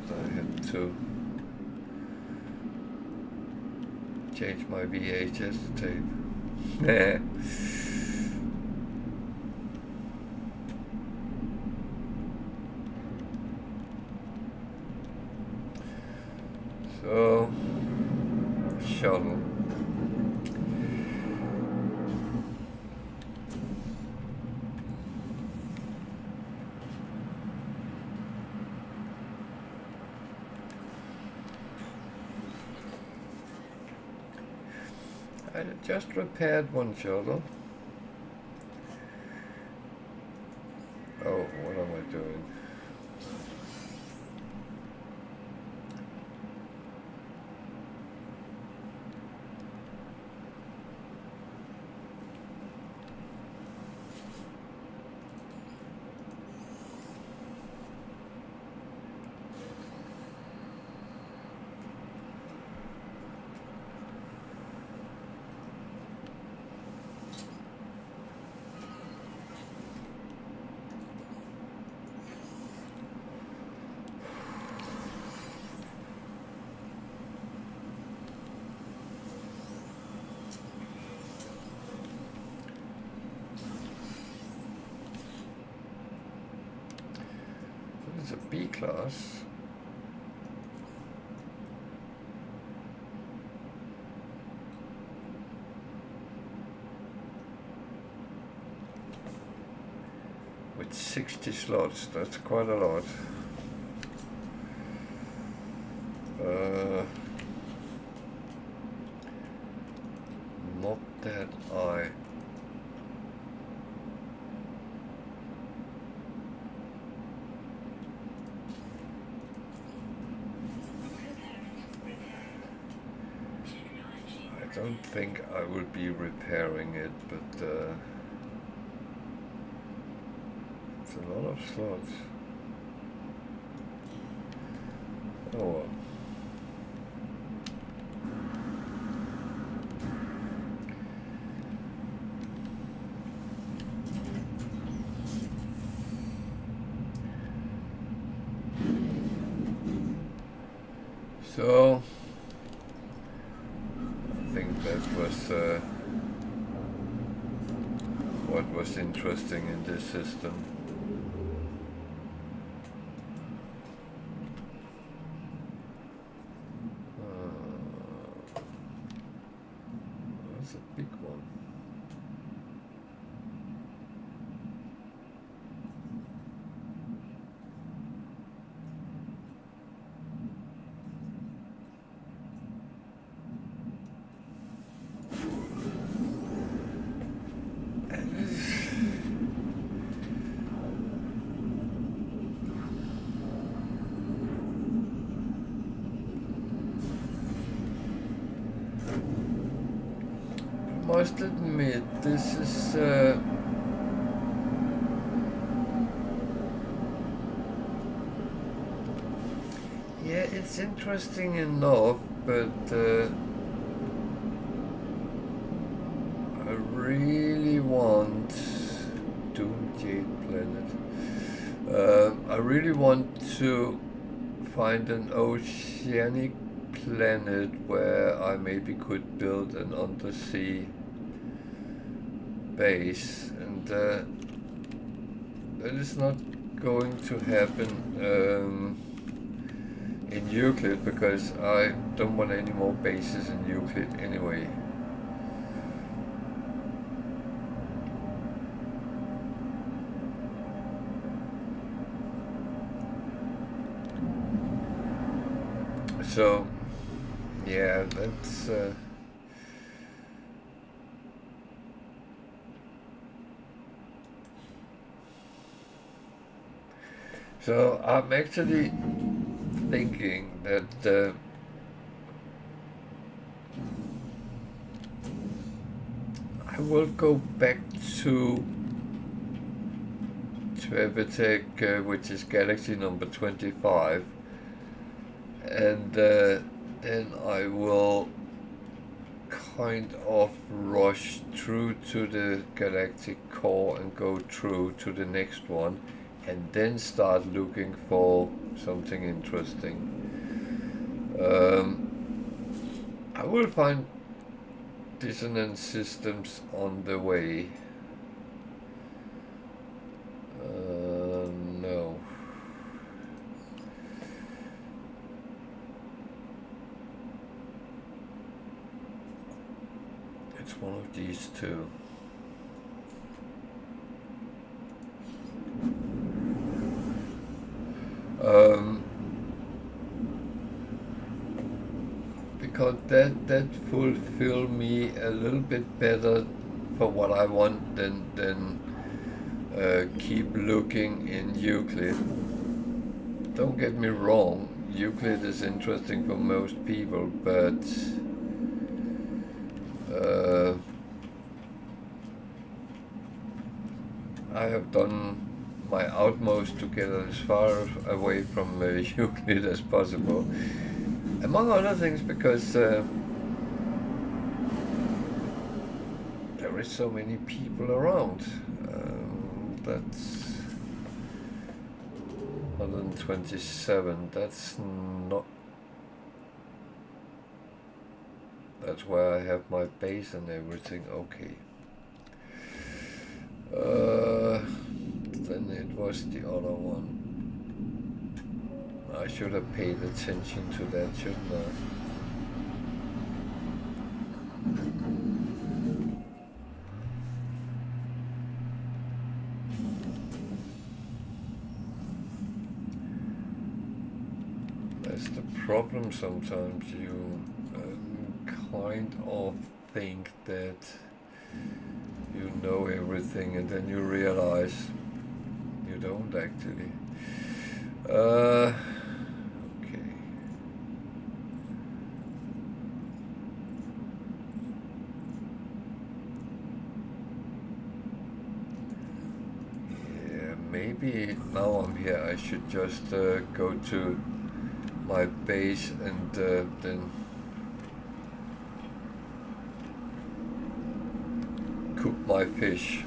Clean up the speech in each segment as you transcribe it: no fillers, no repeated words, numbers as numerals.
that I had to change my VHS tape. So, shuttle. I just repaired one shuttle. Oh, what am I doing? It's a B class. With 60 slots, that's quite a lot. Not that I don't think I will be repairing it, but it's a lot of slots. Oh well. So I think that was what was interesting in this system. That's a big one. I must admit, this is yeah, it's interesting enough, but I really want Doomjade Planet. I really want to find an oceanic planet where I maybe could build an undersea base, and that is not going to happen in Euclid, because I don't want any more bases in Euclid anyway. So yeah, that's so I'm actually thinking that I will go back to Twerbetek, which is Galaxy number 25, and then I will kind of rush through to the galactic core and go through to the next one, and then start looking for something interesting. I will find dissonance systems on the way. No. It's one of these two. Because that fulfill me a little bit better for what I want than keep looking in Euclid. Don't get me wrong, Euclid is interesting for most people, but I have done my utmost to get as far away from Euclid as possible. Among other things because there is so many people around. That's 127. That's not. That's where I have my base and everything. Okay. Then it was the other one. I should have paid attention to that, shouldn't I? That's the problem sometimes. You kind of think that you know everything and then you realize you don't actually. Okay. Yeah, maybe now I'm here I should just go to my base and then cook my fish.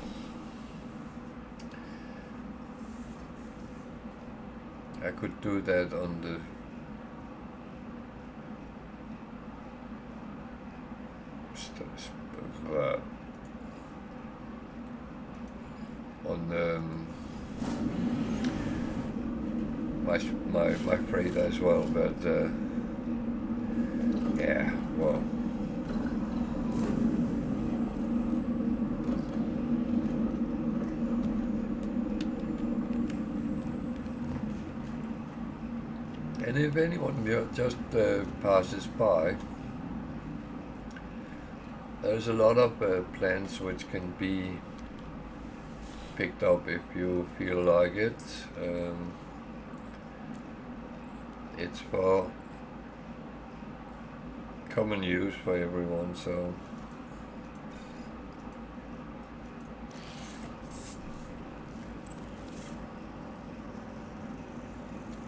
I could do that on the my freighter as well, but yeah, well. And if anyone just passes by, there's a lot of plants which can be picked up if you feel like it. It's for common use for everyone, so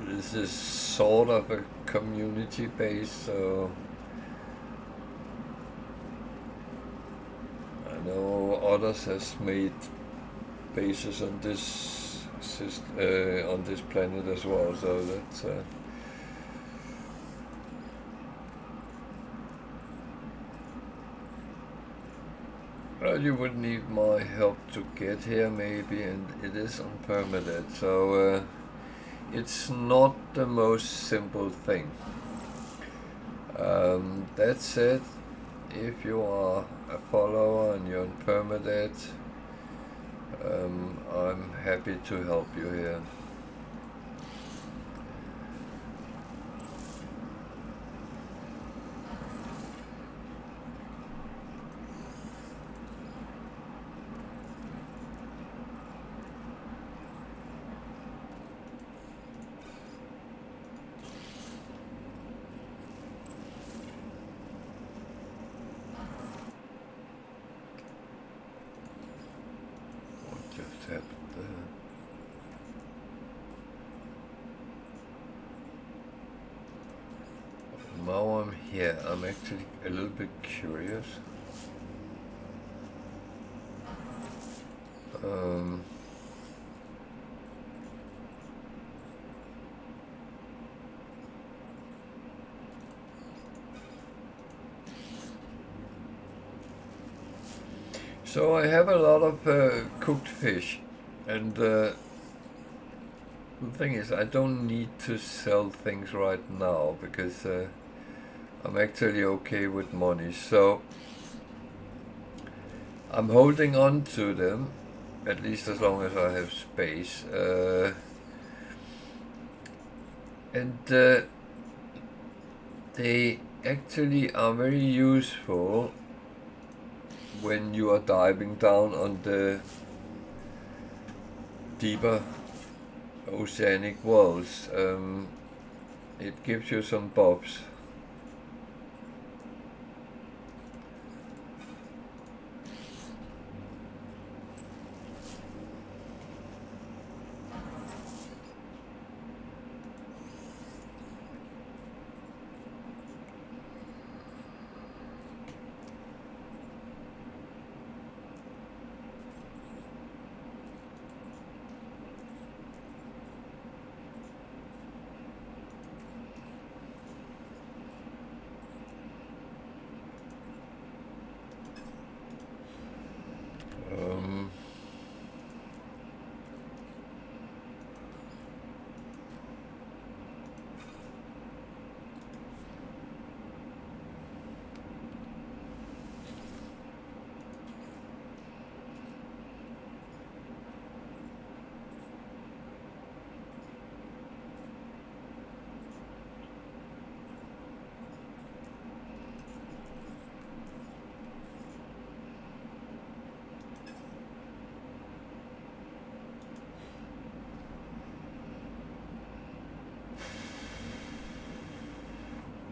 this is sort of a community base, so I know others has made bases on this on this planet as well, so that's well, you would need my help to get here maybe, and it is on Permadeath, so it's not the most simple thing. That said, if you are a follower and you're on Permadeath, I'm happy to help you here. Now I'm here, I'm actually a little bit curious. So I have a lot of cooked fish, and the thing is, I don't need to sell things right now because I'm actually okay with money. So I'm holding on to them, at least as long as I have space. And they actually are very useful when you are diving down on the deeper oceanic wells. It gives you some bobs.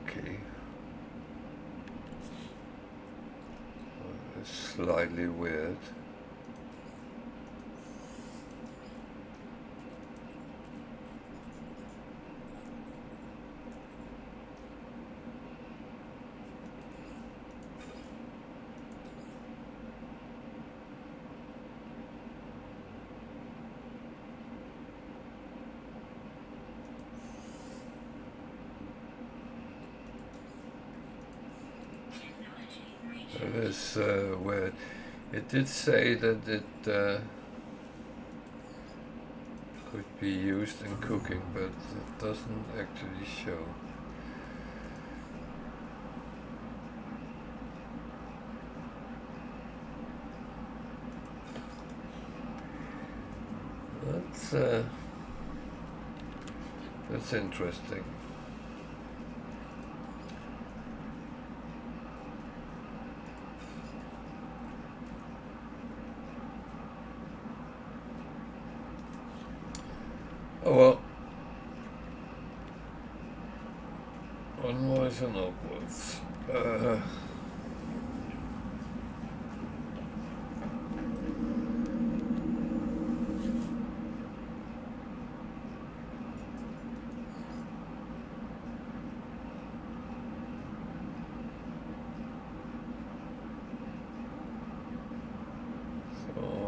Okay. It's slightly weird. It is weird. It did say that it could be used in cooking, but it doesn't actually show. That's interesting. Oh well. Onwards and upwards. So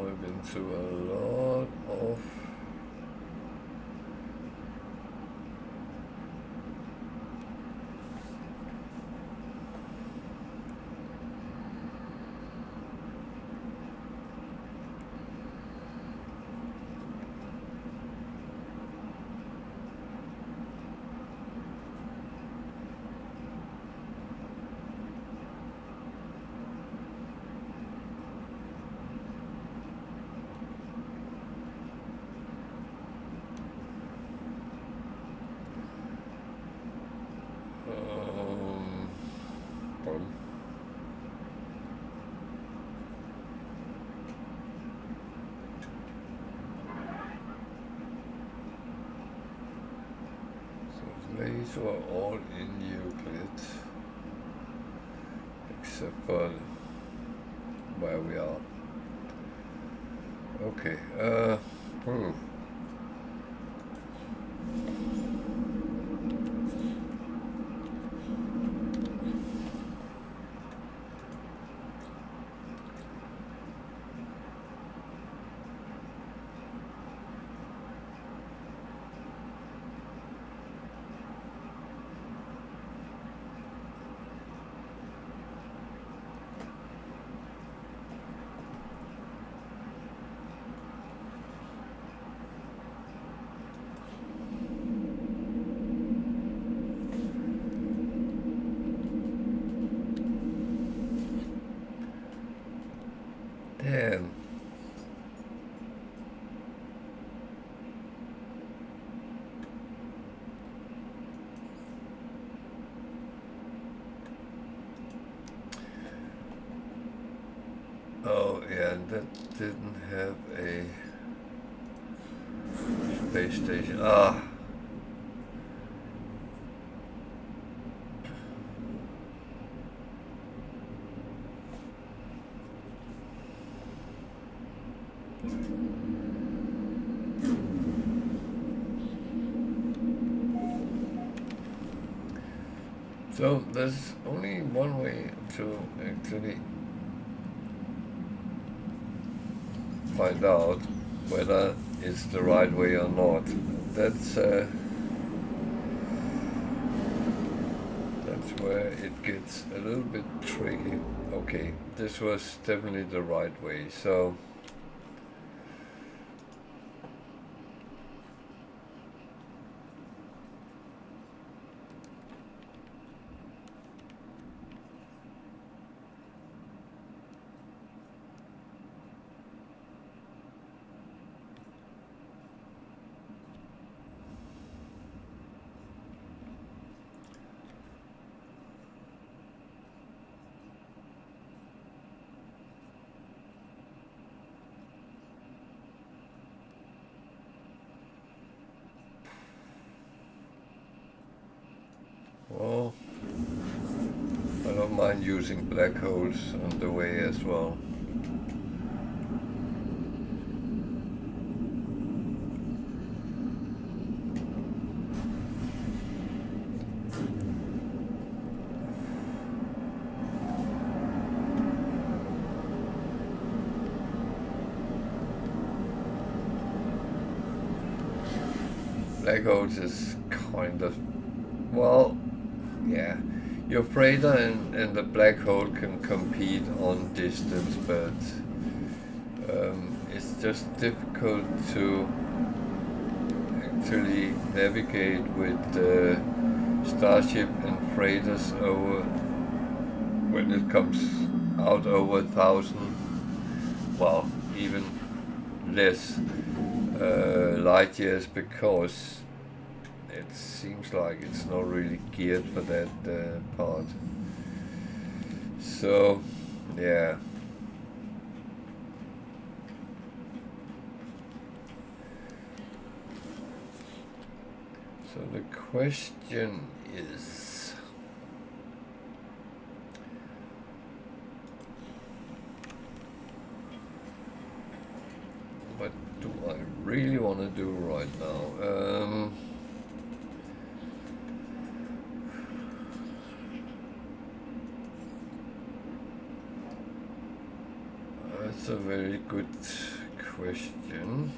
I've been to a lot of pardon. So these were all in Euclid, except for where we are. Okay. and that didn't have a space station. Ah. So there's only one way to actually find out whether it's the right way or not. That's where it gets a little bit tricky. Okay, this was definitely the right way. So well, I don't mind using black holes on the way as well. Black holes is kind of, well, yeah, your freighter and the black hole can compete on distance, but it's just difficult to actually navigate with Starship and freighters over when it comes out over 1,000, well, even less light years, because it seems like it's not really geared for that part. So, yeah. So the question is, what do I really want to do right now? That's a very good question.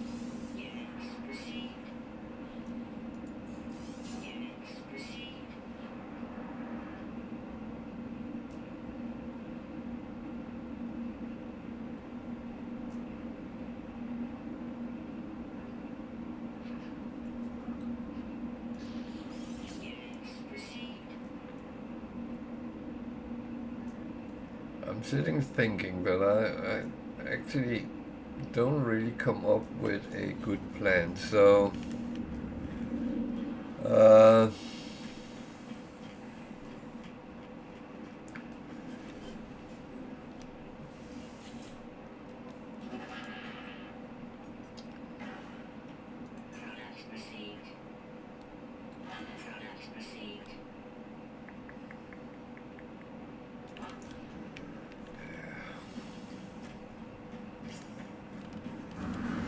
I'm sitting thinking, but I actually don't really come up with a good plan. So,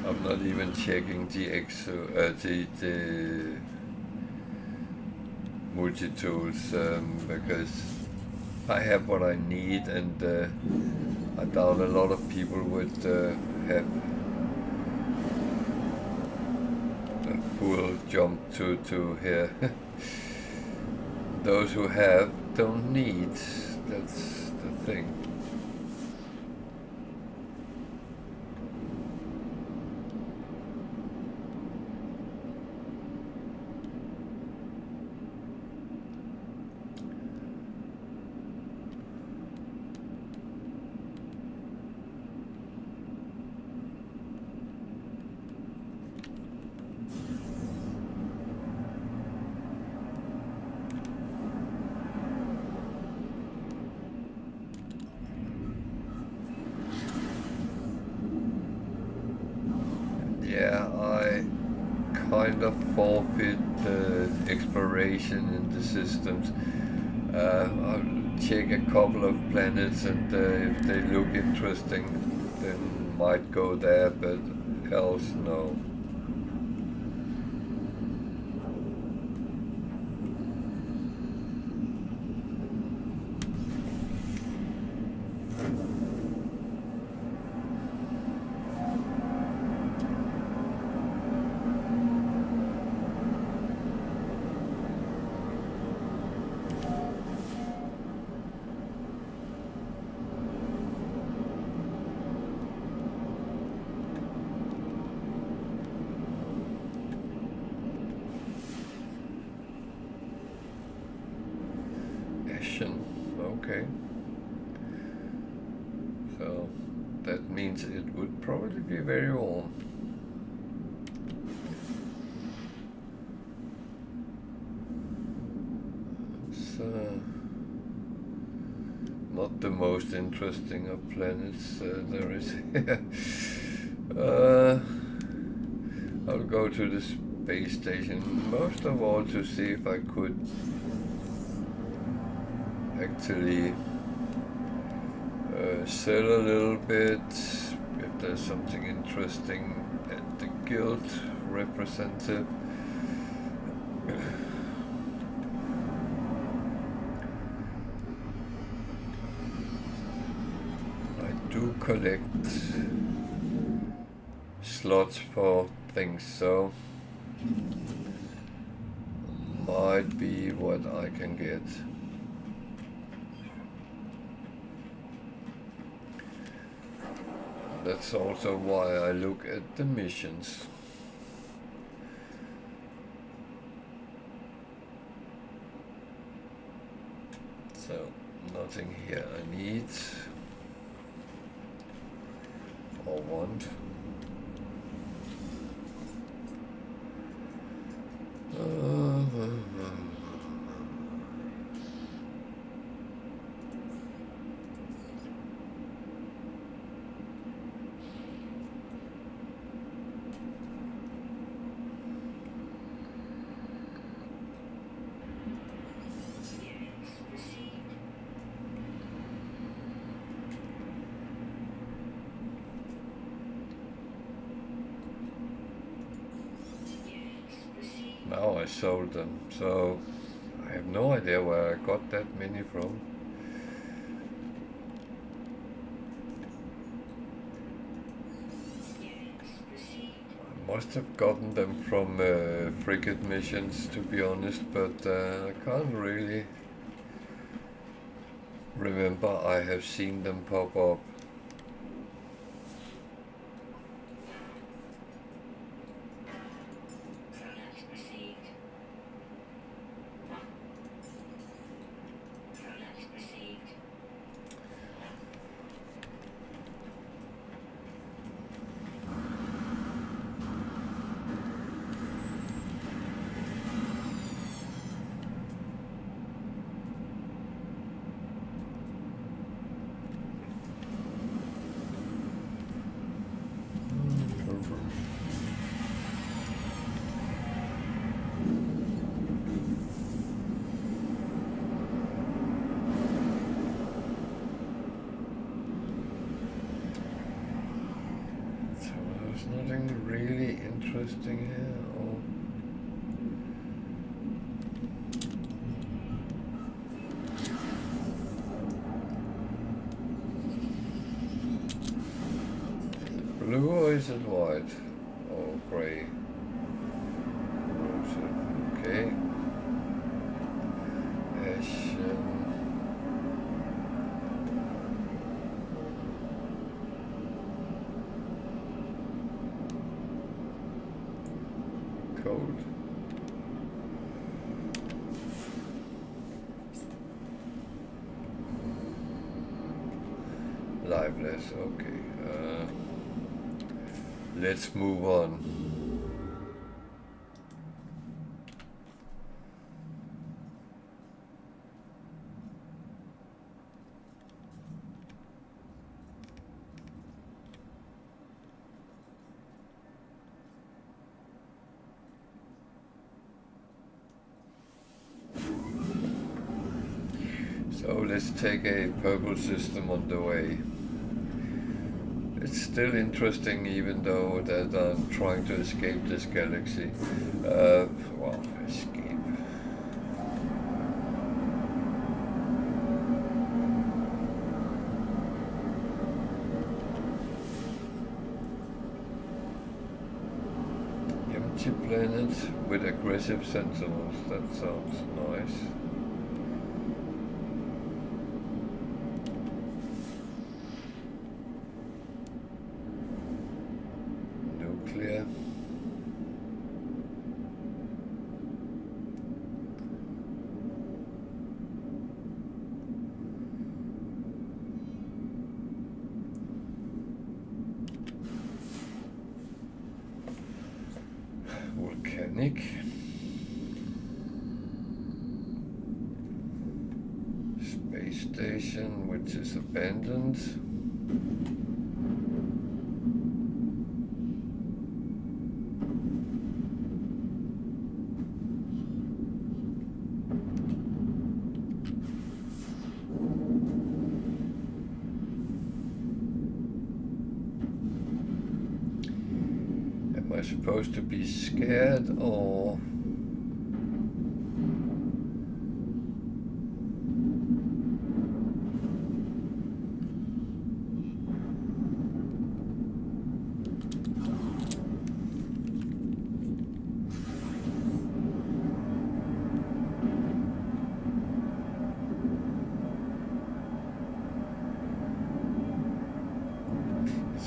I'm not even checking the multi-tools because I have what I need, and I doubt a lot of people would have a full jump to here. Those who have don't need. That's the thing. yeah, I kind of forfeit the exploration in the systems. I'll check a couple of planets, and if they look interesting, then might go there, but else no. Okay. So that means it would probably be very warm. So not the most interesting of planets there is here. I'll go to the space station most of all to see if I could actually sell a little bit, if there's something interesting at the guild representative. I do collect slots for things, so might be what I can get. That's also why I look at the missions. So, nothing here I need or want. Now I sold them, so I have no idea where I got that many from. I must have gotten them from frigate missions, to be honest, but I can't really remember I have seen them pop up. Nothing really interesting here, or blue or is it white? Or grey? Okay. Ashen. Cold. Liveless, okay. Let's move on. So let's take a purple system on the way. It's still interesting, even though that I'm trying to escape this galaxy. Well, escape. Empty planet with aggressive sentinels. That sounds nice. Nuclear. Volcanic. Space station, which is abandoned. Am I supposed to be scared or?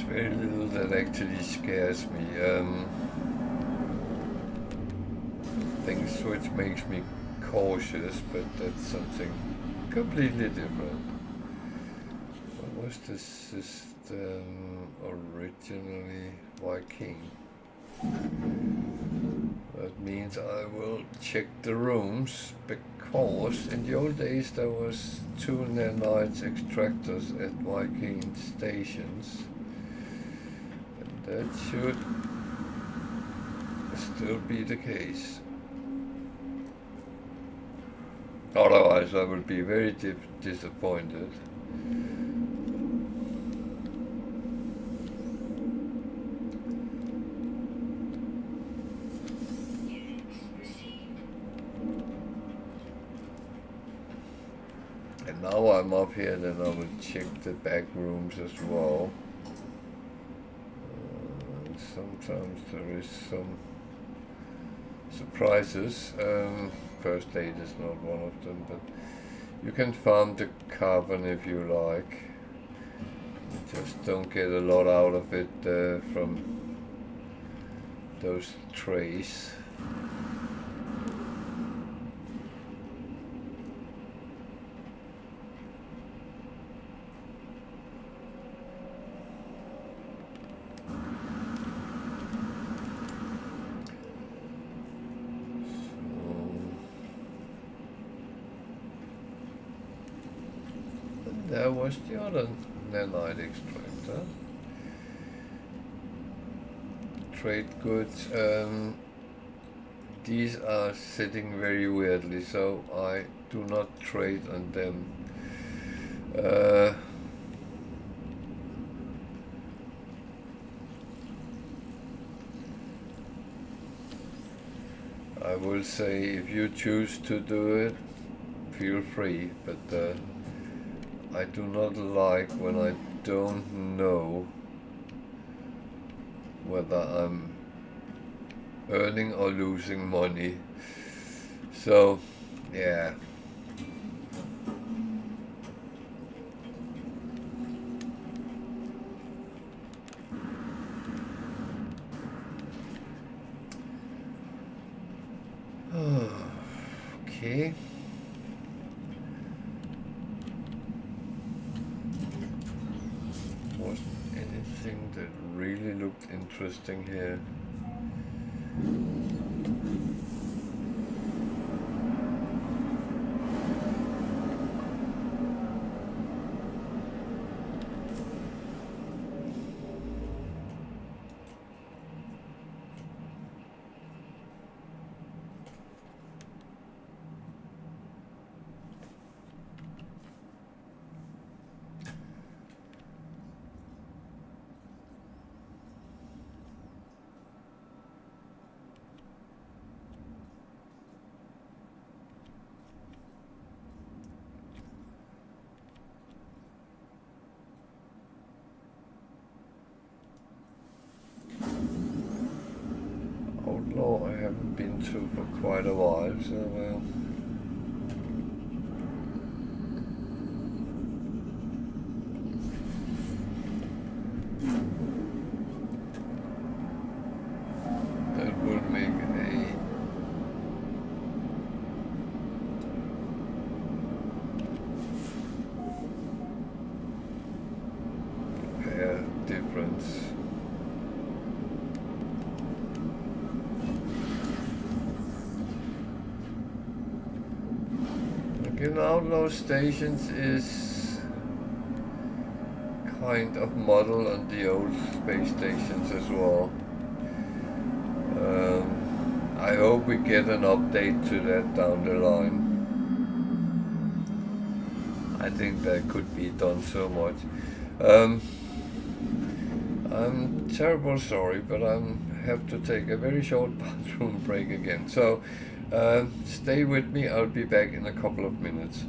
Very little that actually scares me. Things which makes me cautious, but that's something completely different. What was the system originally? Viking. That means I will check the rooms, because in the old days there was 2 nanite extractors at Viking stations. That should still be the case. Otherwise, I will be very disappointed. And now I'm up here, then I will check the back rooms as well. Sometimes there is some surprises. First aid is not one of them, but you can farm the carbon if you like. You just don't get a lot out of it from those trays. There was the other nanite extractor. Trade goods. These are sitting very weirdly, so I do not trade on them. I will say, if you choose to do it, feel free, but I do not like when I don't know whether I'm earning or losing money. So, yeah. Okay. Anything that really looked interesting here? outlaw I haven't been to for quite a while, so well. That would make a difference. Again, outlaw stations is kind of model on the old space stations as well. I hope we get an update to that down the line. I think that could be done so much. I'm terrible sorry, but I have to take a very short bathroom break again. So stay with me, I'll be back in a couple of minutes.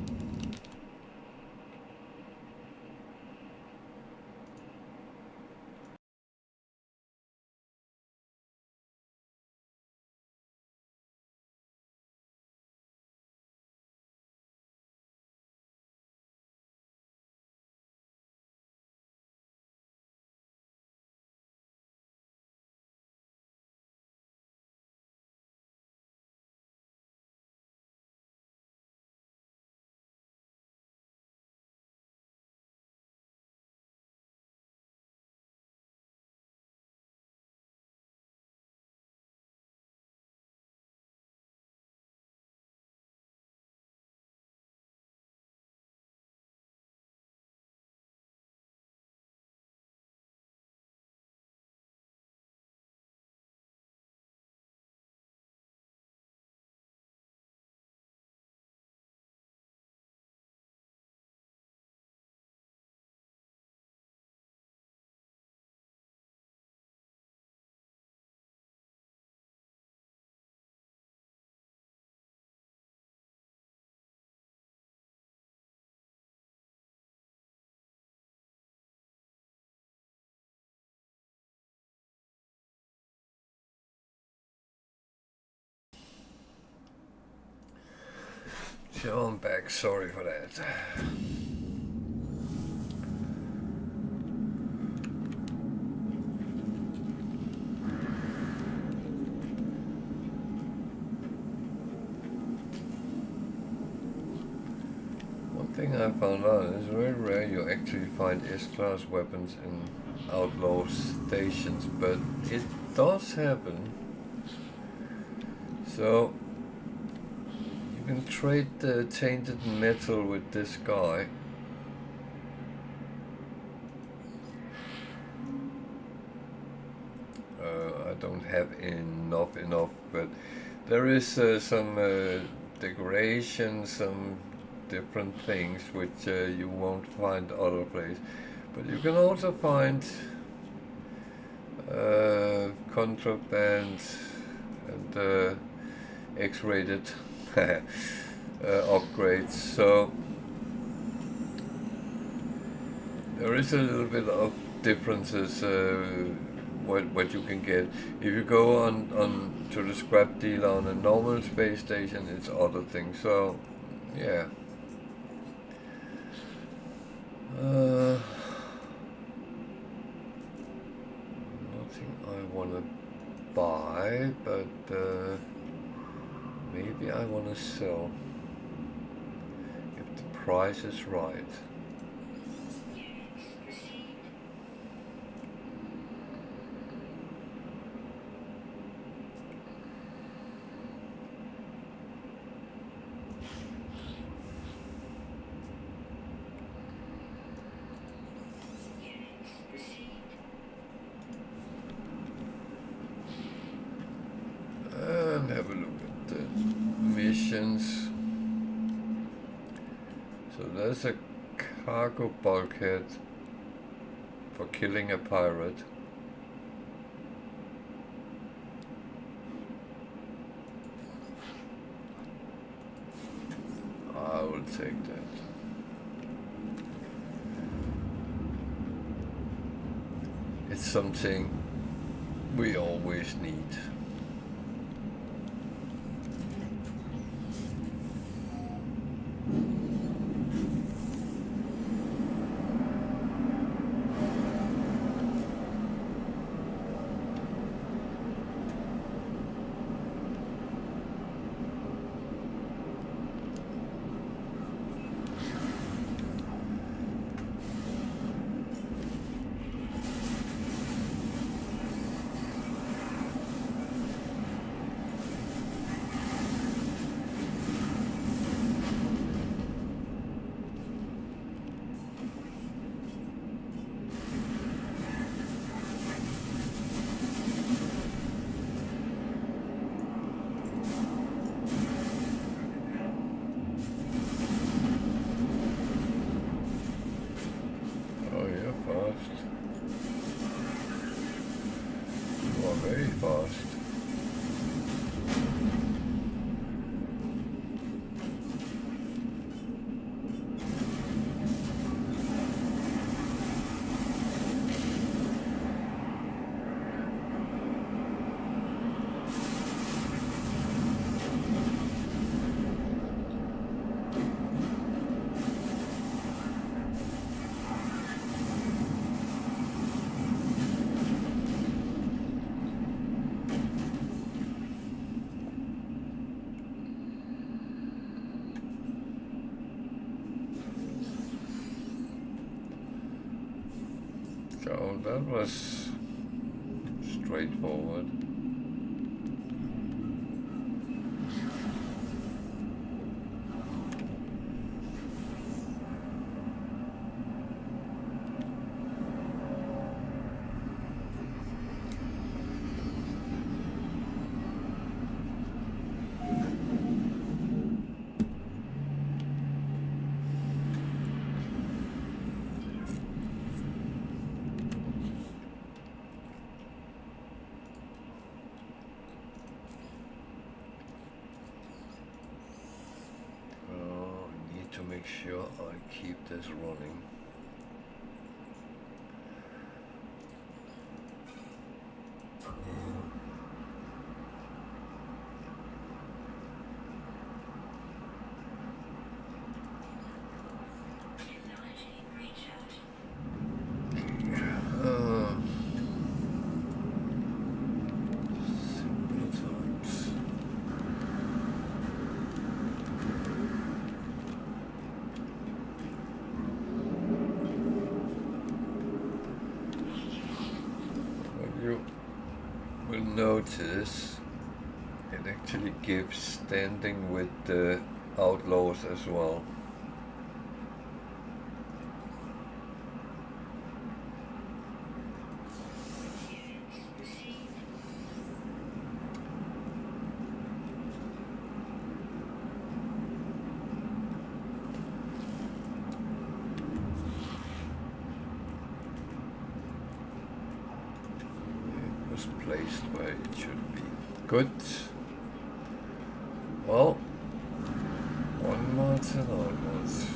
So I'm back, sorry for that. One thing I found out is very rare you actually find S-class weapons in outlaw stations, but it does happen. So you can trade the tainted metal with this guy. I don't have enough, but there is some decoration, some different things which you won't find other place. But you can also find contraband and X-rated upgrades. So there is a little bit of differences what you can get. If you go on to the scrap dealer on a normal space station, it's other things. So yeah. Nothing I want to buy, but maybe I want to sell if the price is right. And have a look at the missions. So there's a cargo bulkhead for killing a pirate. I will take that. It's something we always need. very fast. So that was straightforward. To make sure I keep this running. Notice it actually gives standing with the outlaws as well. Placed where it should be. Good. Well, onwards and onwards.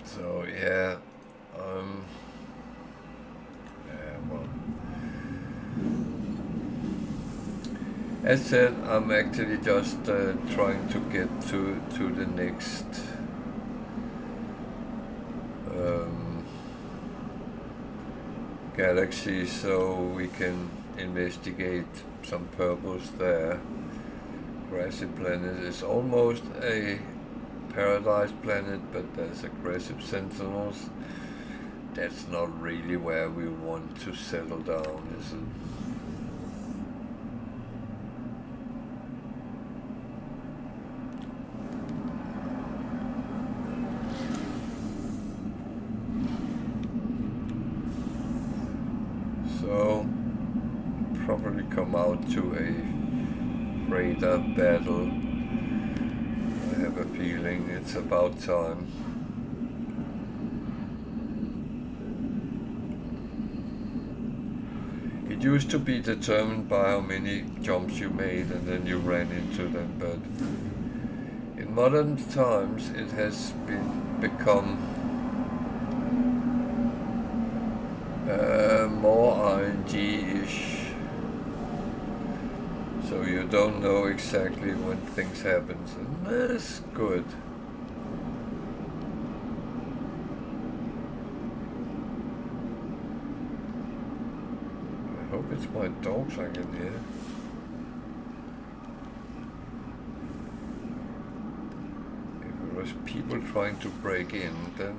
So yeah, well, as said, I'm actually just trying to get to the next galaxy so we can investigate some purples there. Grassy planet is almost a paradise planet, but there's aggressive sentinels. That's not really where we want to settle down, is it? So, probably come out to a radar battle. I have a feeling it's about time. It used to be determined by how many jumps you made and then you ran into them, but in modern times it has become more RNG-ish, so you don't know exactly when things happen, and that's good. I hope it's my dogs I can hear. If it was people trying to break in, then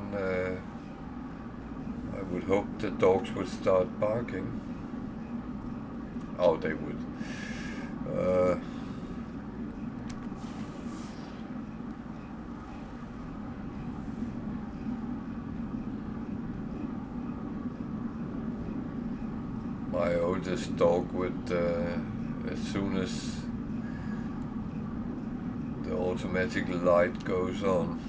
I would hope the dogs would start barking. Oh, they would. My oldest dog would, as soon as the automatic light goes on,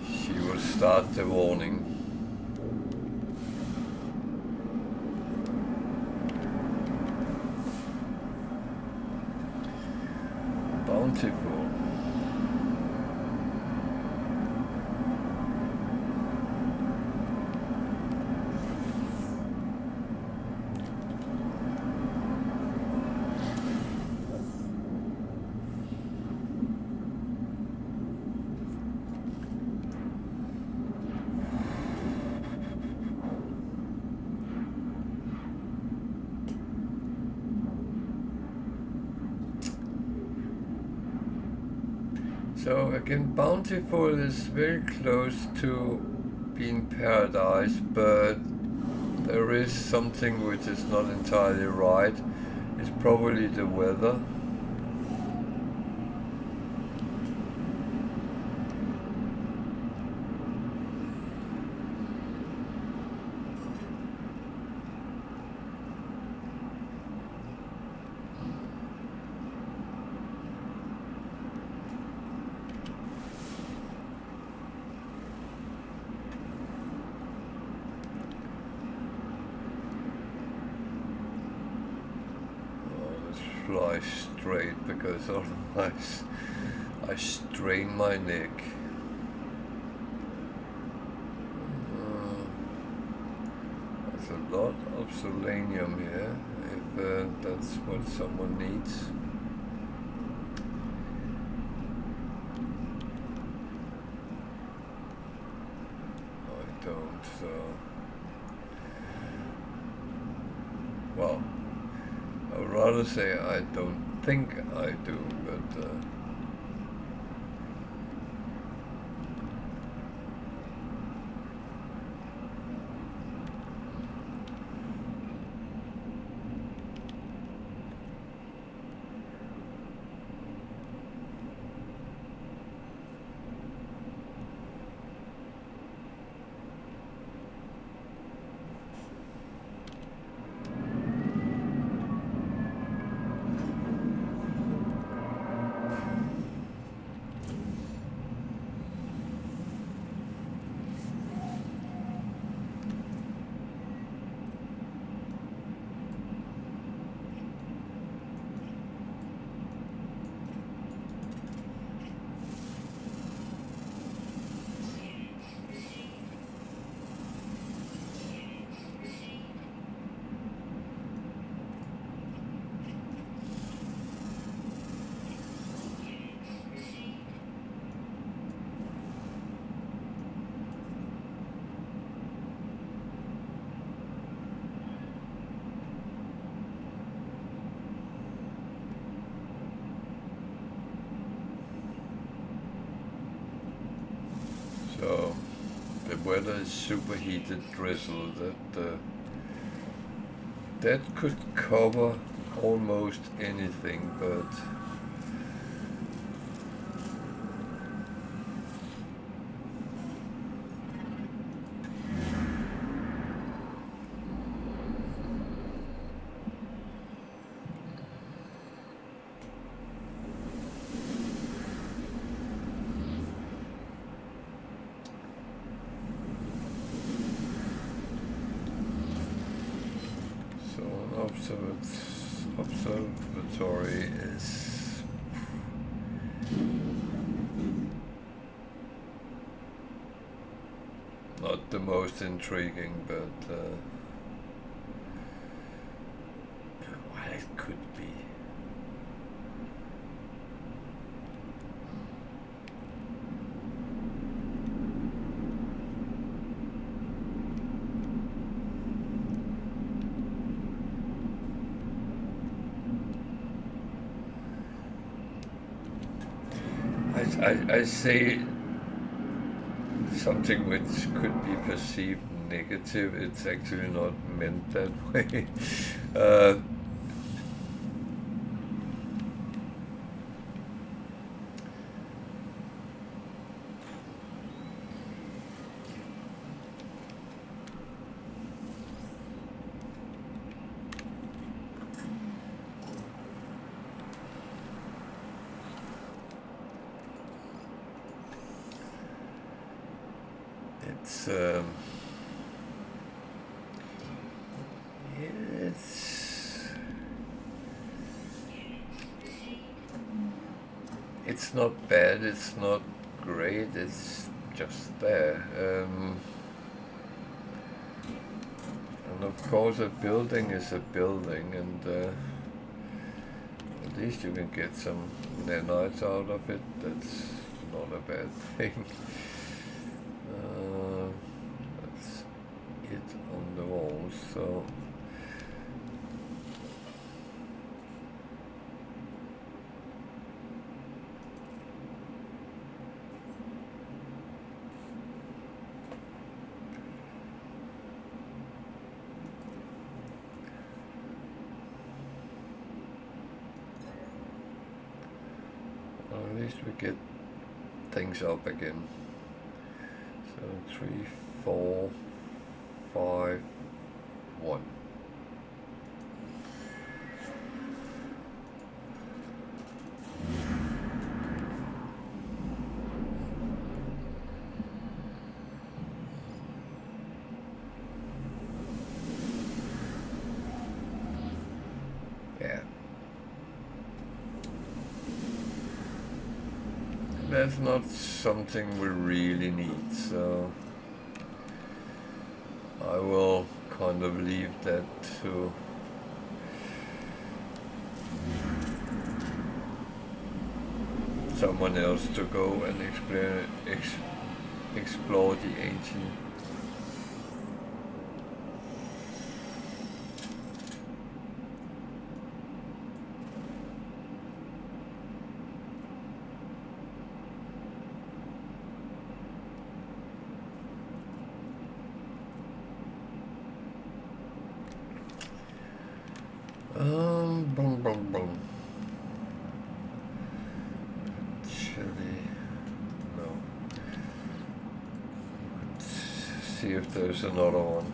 she will start the warning. Bountiful. So again, bountiful is very close to being paradise, but there is something which is not entirely right. It's probably the weather. Fly straight, because otherwise I strain my neck. There's a lot of selenium here, if that's what someone needs. I don't, so... Well, I would rather say I don't think I do, but so the weather is superheated drizzle that could cover almost anything, but observatory is not the most intriguing, but well, it could be. I say something which could be perceived negative. It's actually not meant that way. It's it's not bad, it's not great, it's just there. And of course a building is a building, and at least you can get some nanites out of it. That's not a bad thing. That's it on the walls, so at least we get things up again. So 3, 4, 5, 1. Yeah. That's not something we really need, so I will kind of leave that to someone else to go and explore the ancient. Boom, boom, boom. Actually, no. Let's see if there's another one.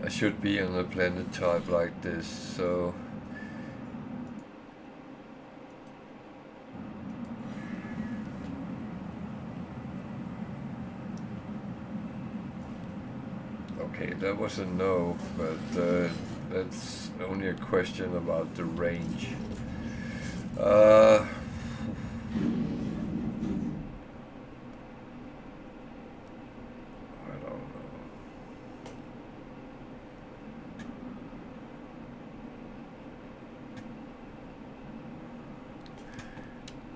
I should be on a planet type like this, so okay, that was a no, but that's only a question about the range. I don't know.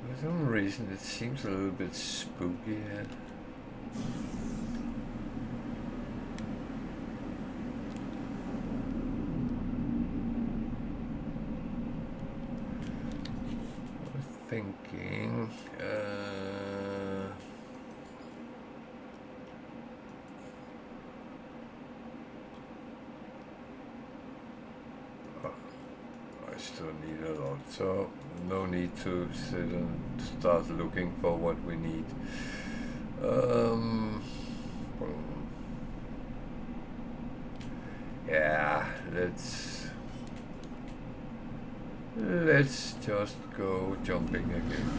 For some reason it seems a little bit spooky here. Thinking I still need a lot, so no need to sit and start looking for what we need. Yeah, let's just go jumping again.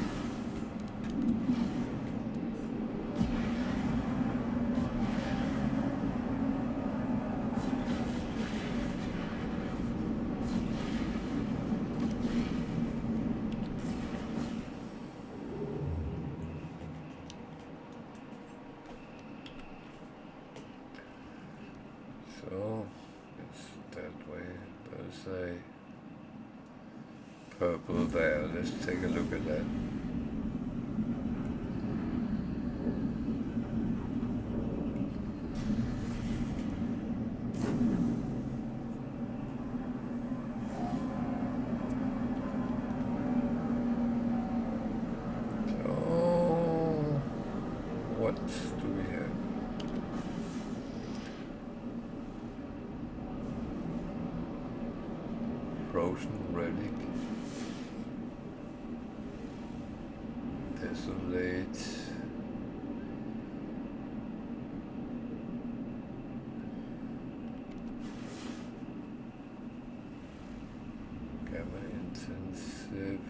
So it's that way. There's a purple there. Let's take a look at that. So what do we have? Frozen relic. Desolate. Gamma intensive.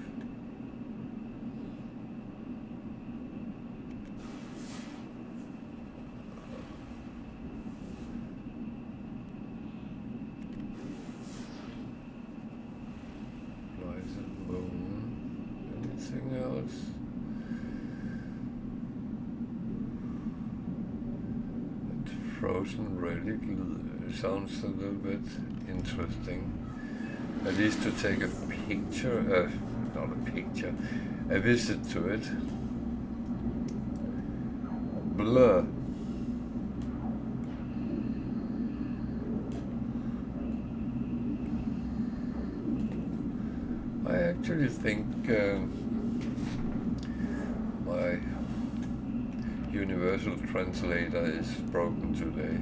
frozen relic sounds a little bit interesting. At least to take a picture, not a picture, a visit to it. Blur. I actually think my universal translator is broken today.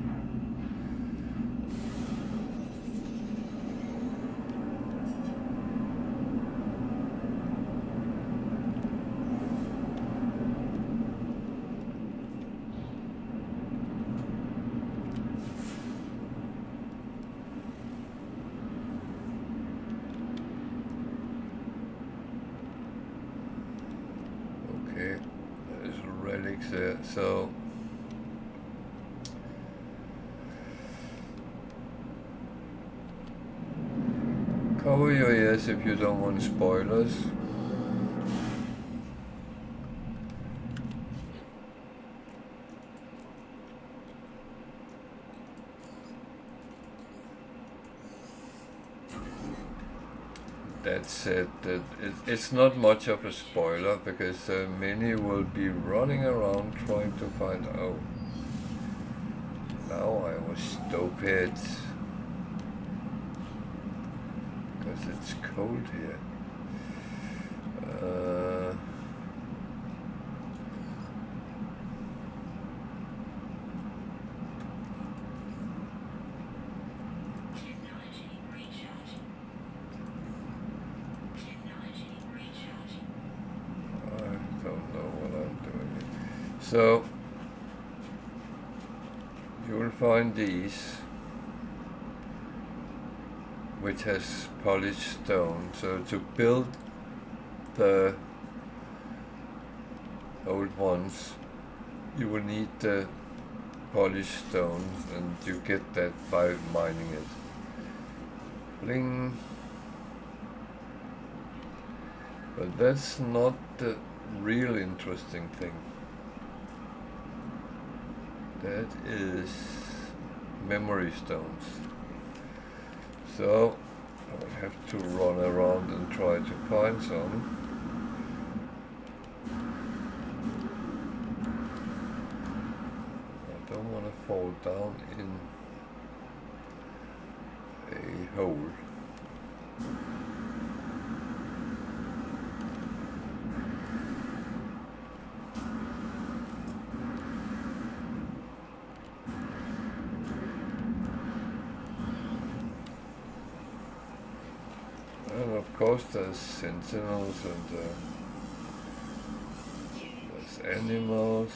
Okay, there's relics there, so cover your ears if you don't want spoilers. That said, it's not much of a spoiler because many will be running around trying to find out. Now I was stupid because it's cold here. So you will find these, which has polished stone. So to build the old ones, you will need the polished stones, and you get that by mining it. Bling. But that's not the real interesting thing. That is memory stones. So I have to run around and try to find some. I don't want to fall down in a hole. And of course there's sentinels and there's animals.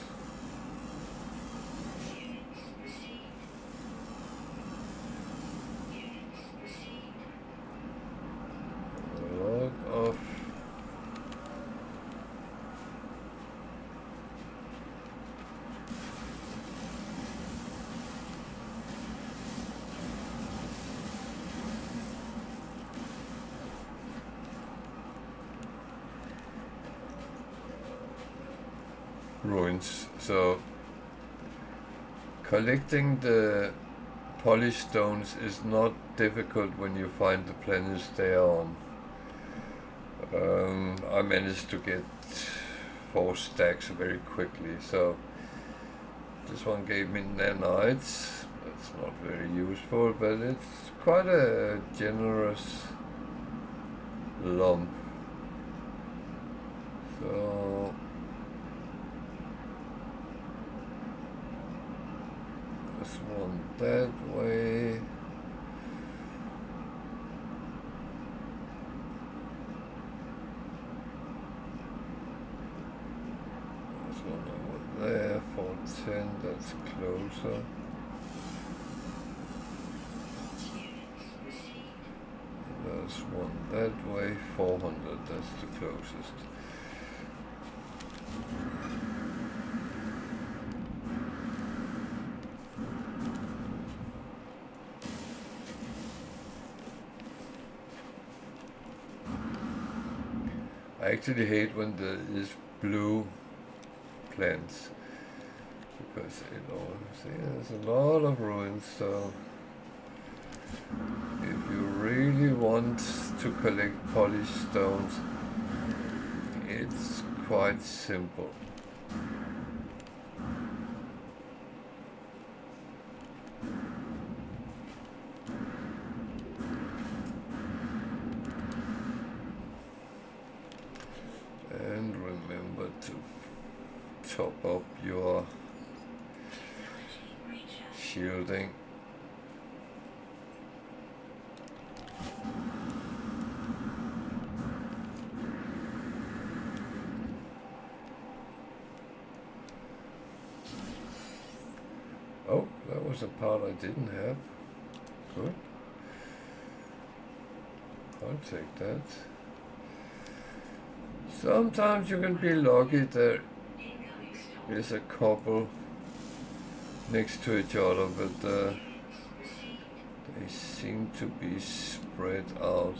A lot of ruins. So collecting the polished stones is not difficult when you find the planets they are on. I managed to get 4 stacks very quickly, so this one gave me nanites. That's not very useful, but it's quite a generous lump. So this one that way. This one over there, 410, that's closer. There's one that way, 400, that's the closest. I actually hate when there is blue plants, because there's a lot of ruins, so if you really want to collect polished stones, it's quite simple. And remember to top up your shielding. Oh, that was a part I didn't have. Good. I'll take that. Sometimes you can be lucky there is a couple next to each other, but they seem to be spread out.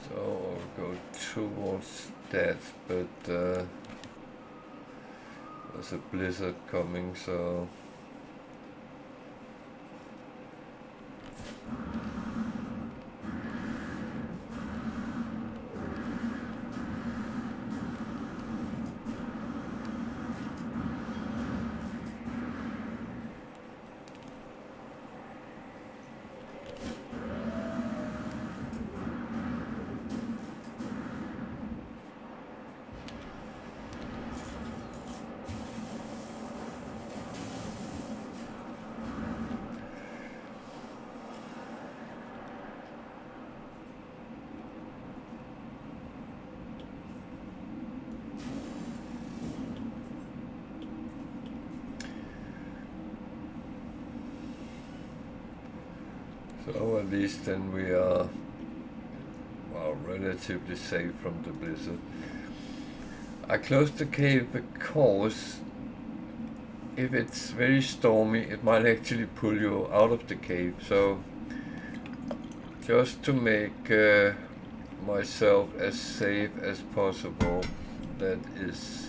So I'll go towards that, but there's a blizzard coming, so at least then we are relatively safe from the blizzard. I closed the cave because if it's very stormy, it might actually pull you out of the cave. So just to make myself as safe as possible, that is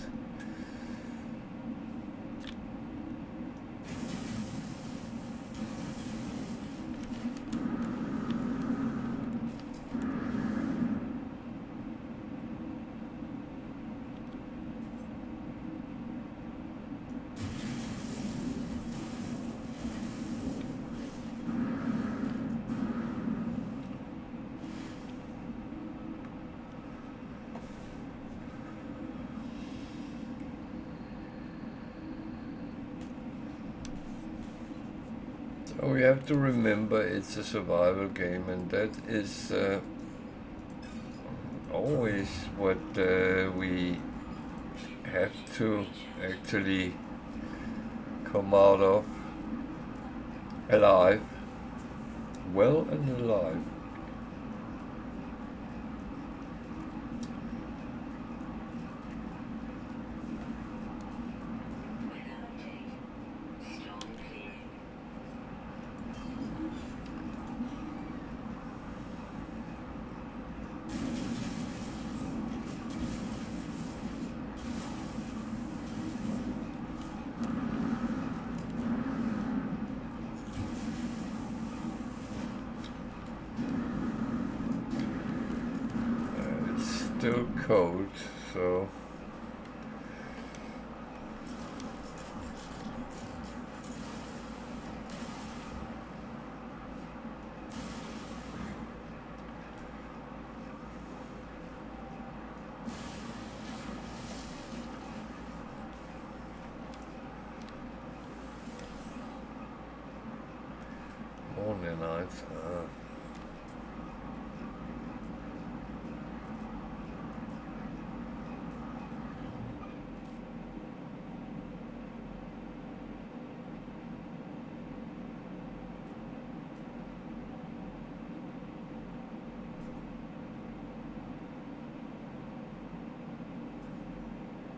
we have to remember it's a survival game, and that is always what we have to actually come out of alive, well and alive. Still cold, so morning night.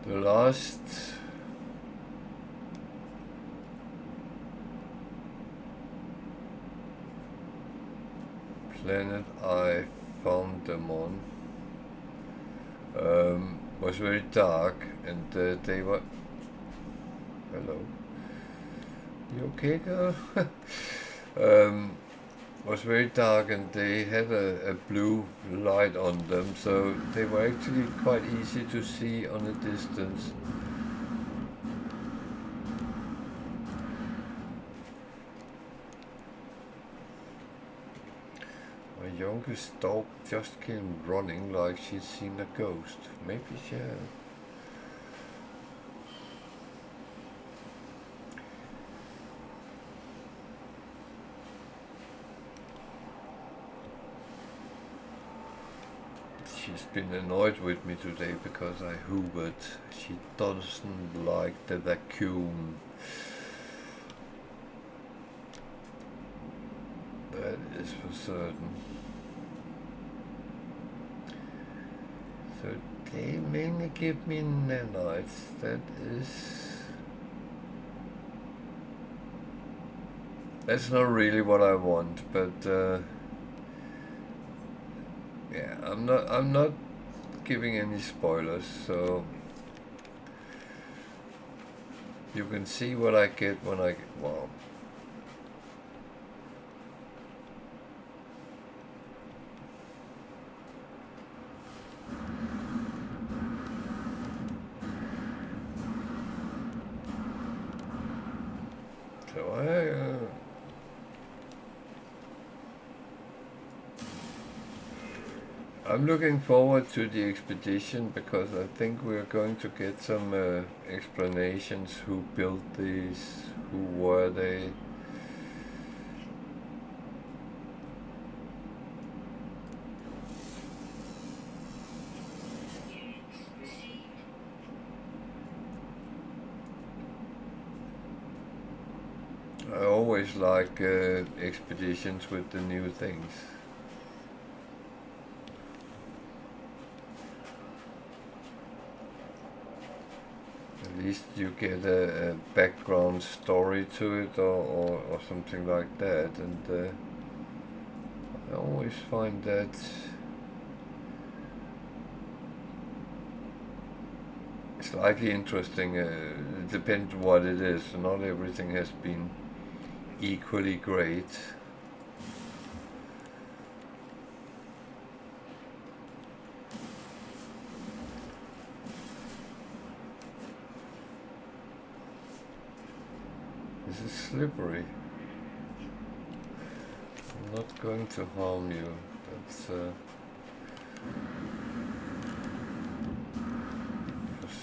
The last planet I found them on was very dark, and they were... Hello. You okay, girl? Was very dark, and they had a blue light on them, so they were actually quite easy to see on a distance. My youngest dog just came running like she'd seen a ghost. Maybe she had. She's been annoyed with me today because I hoovered. She doesn't like the vacuum. That is for certain. So they mainly give me nanites. That's not really what I want, but yeah, I'm not giving any spoilers, so you can see what I get when I get, well, so I'm looking forward to the expedition because I think we're going to get some explanations who built these, who were they. I always like expeditions with the new things. At least you get a background story to it or something like that, and I always find that slightly interesting. It depends what it is. Not everything has been equally great. This is slippery. I'm not going to harm you. That's for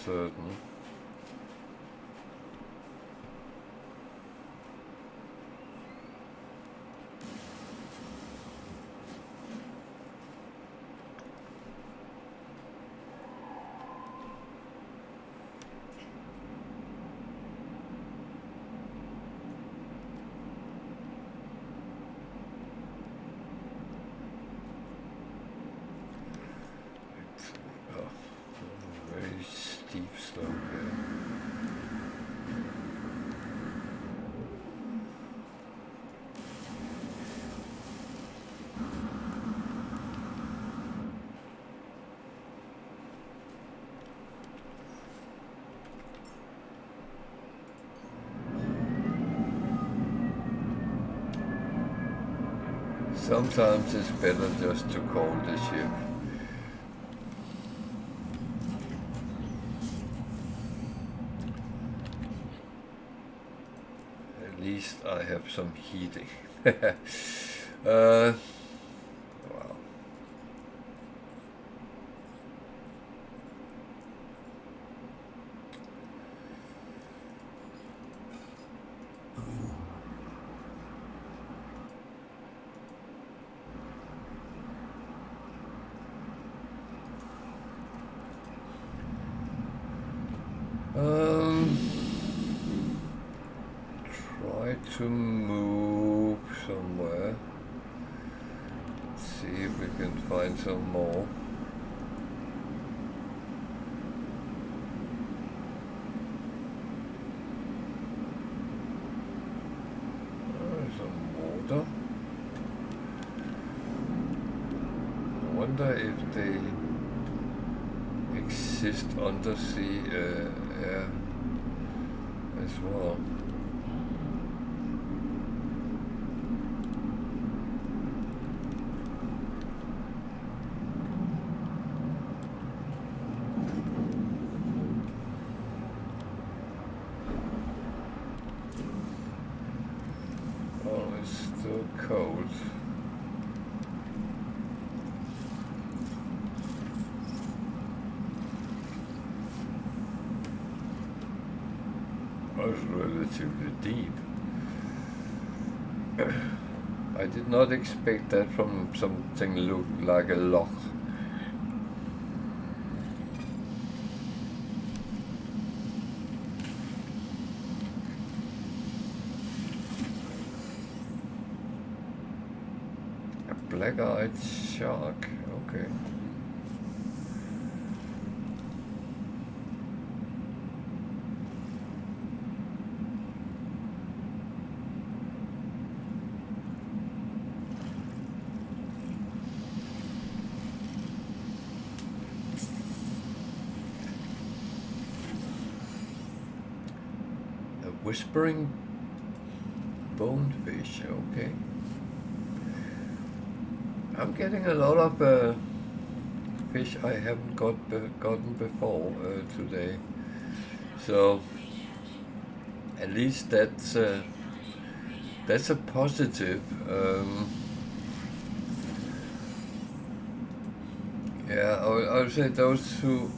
certain. Steep slope here. Sometimes it's better just to call the ship. At least I have some heating. Wow. Try to move somewhere. See if we can find some more. Some water. wonder if they exist undersea air as well. Oh, it's still cold. It's relatively deep. I did not expect that from something looked like a loch. A black-eyed shark, okay. Whispering bonefish, okay. I'm getting a lot of fish I haven't gotten before today, so at least that's a positive. Yeah, I would say those who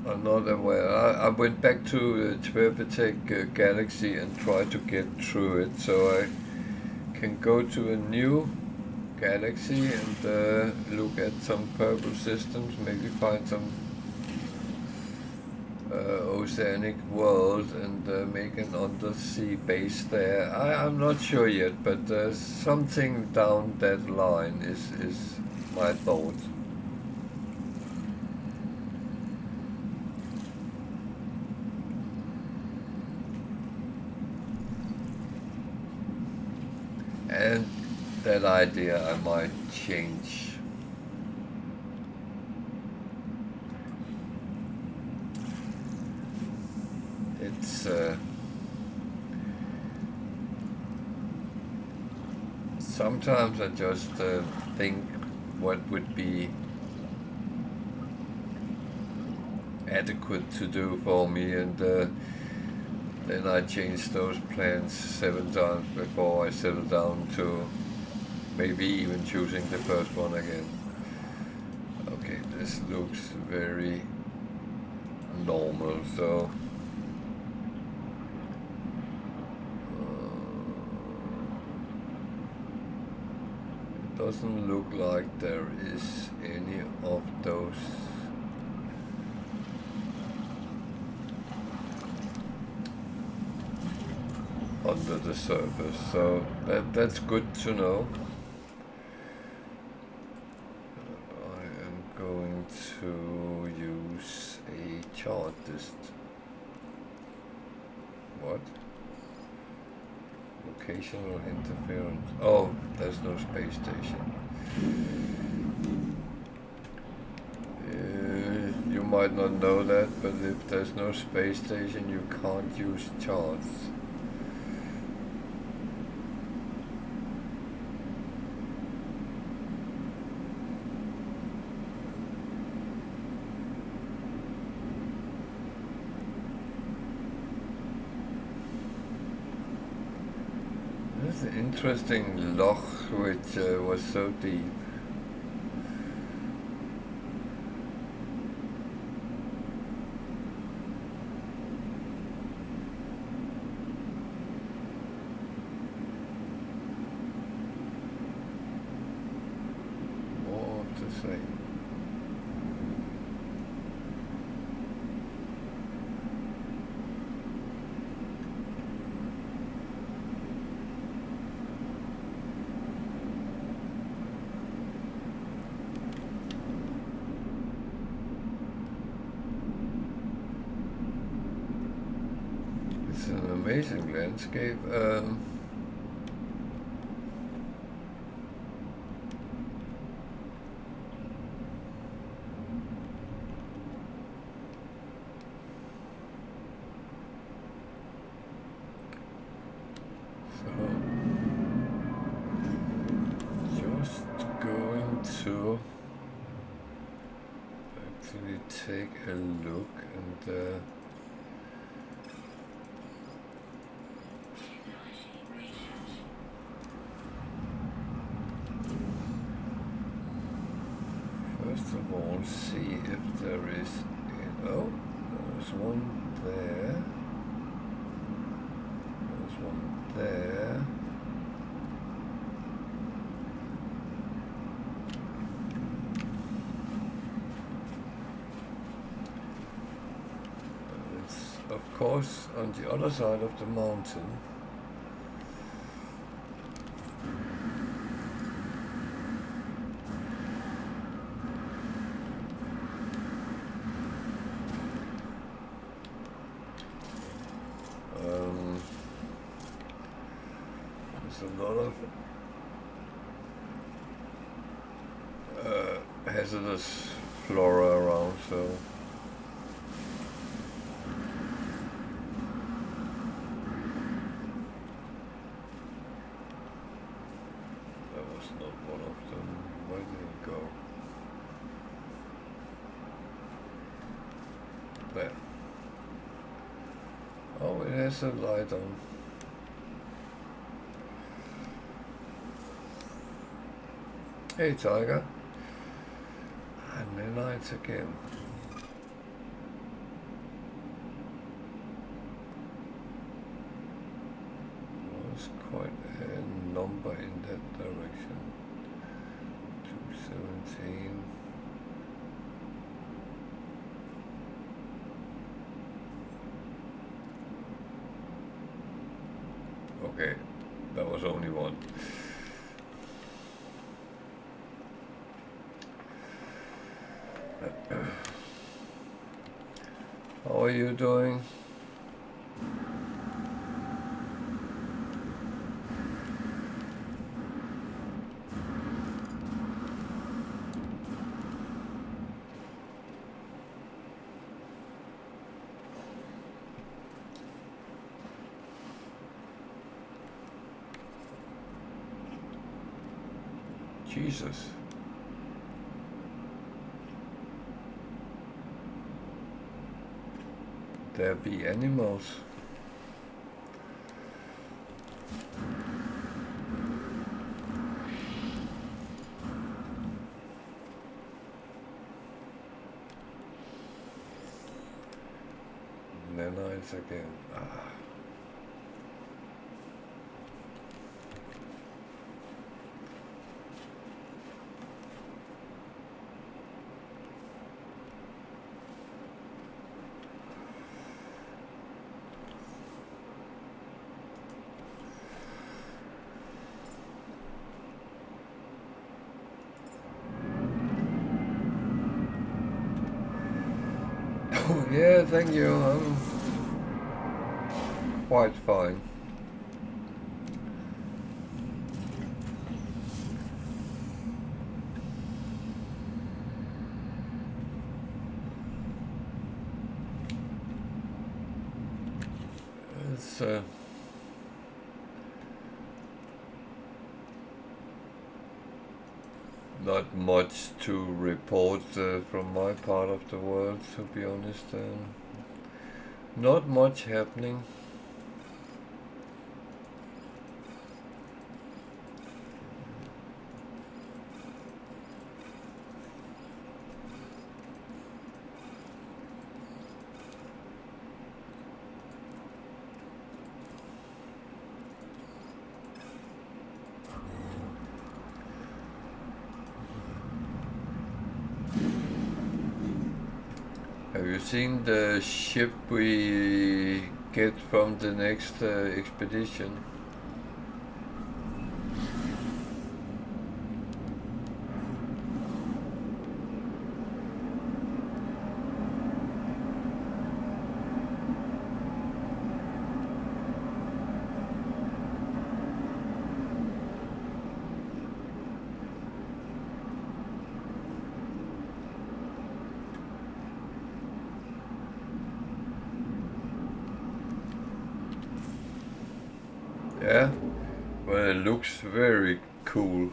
are not aware. I went back to Twerbetek Galaxy and tried to get through it, so I can go to a new galaxy and look at some purple systems, maybe find some oceanic world and make an undersea base there. I'm not sure yet, but something down that line is my thought. And that idea I might change. It's sometimes I just think what would be adequate to do for me, and then I change those plans 7 times before I settle down to maybe even choosing the first one again. Okay, this looks very normal, so it doesn't look like there is any of those under the surface, so that's good to know. I am going to use a chartist. What? Locational interference. Oh, there's no space station. You might not know that, but if there's no space station, you can't use charts. That's an interesting loch which was so deep. More to say. It's an amazing landscape. Just going to actually take a look and first of all see if there is oh, there's one there, there's one there. Of course, on the other side of the mountain. There's a lot of hazardous flora around, so there's a light on. Hey Tiger. And then lights again. There's quite a number in that direction. 217. Okay, that was only one. How are you doing? Jesus. There be animals. Nanites again. Yeah, thank you. I'm quite fine. It's not much to report from my part of the world, to be honest. Not much happening. Have you seen the ship we get from the next expedition? Yeah, well, it looks very cool.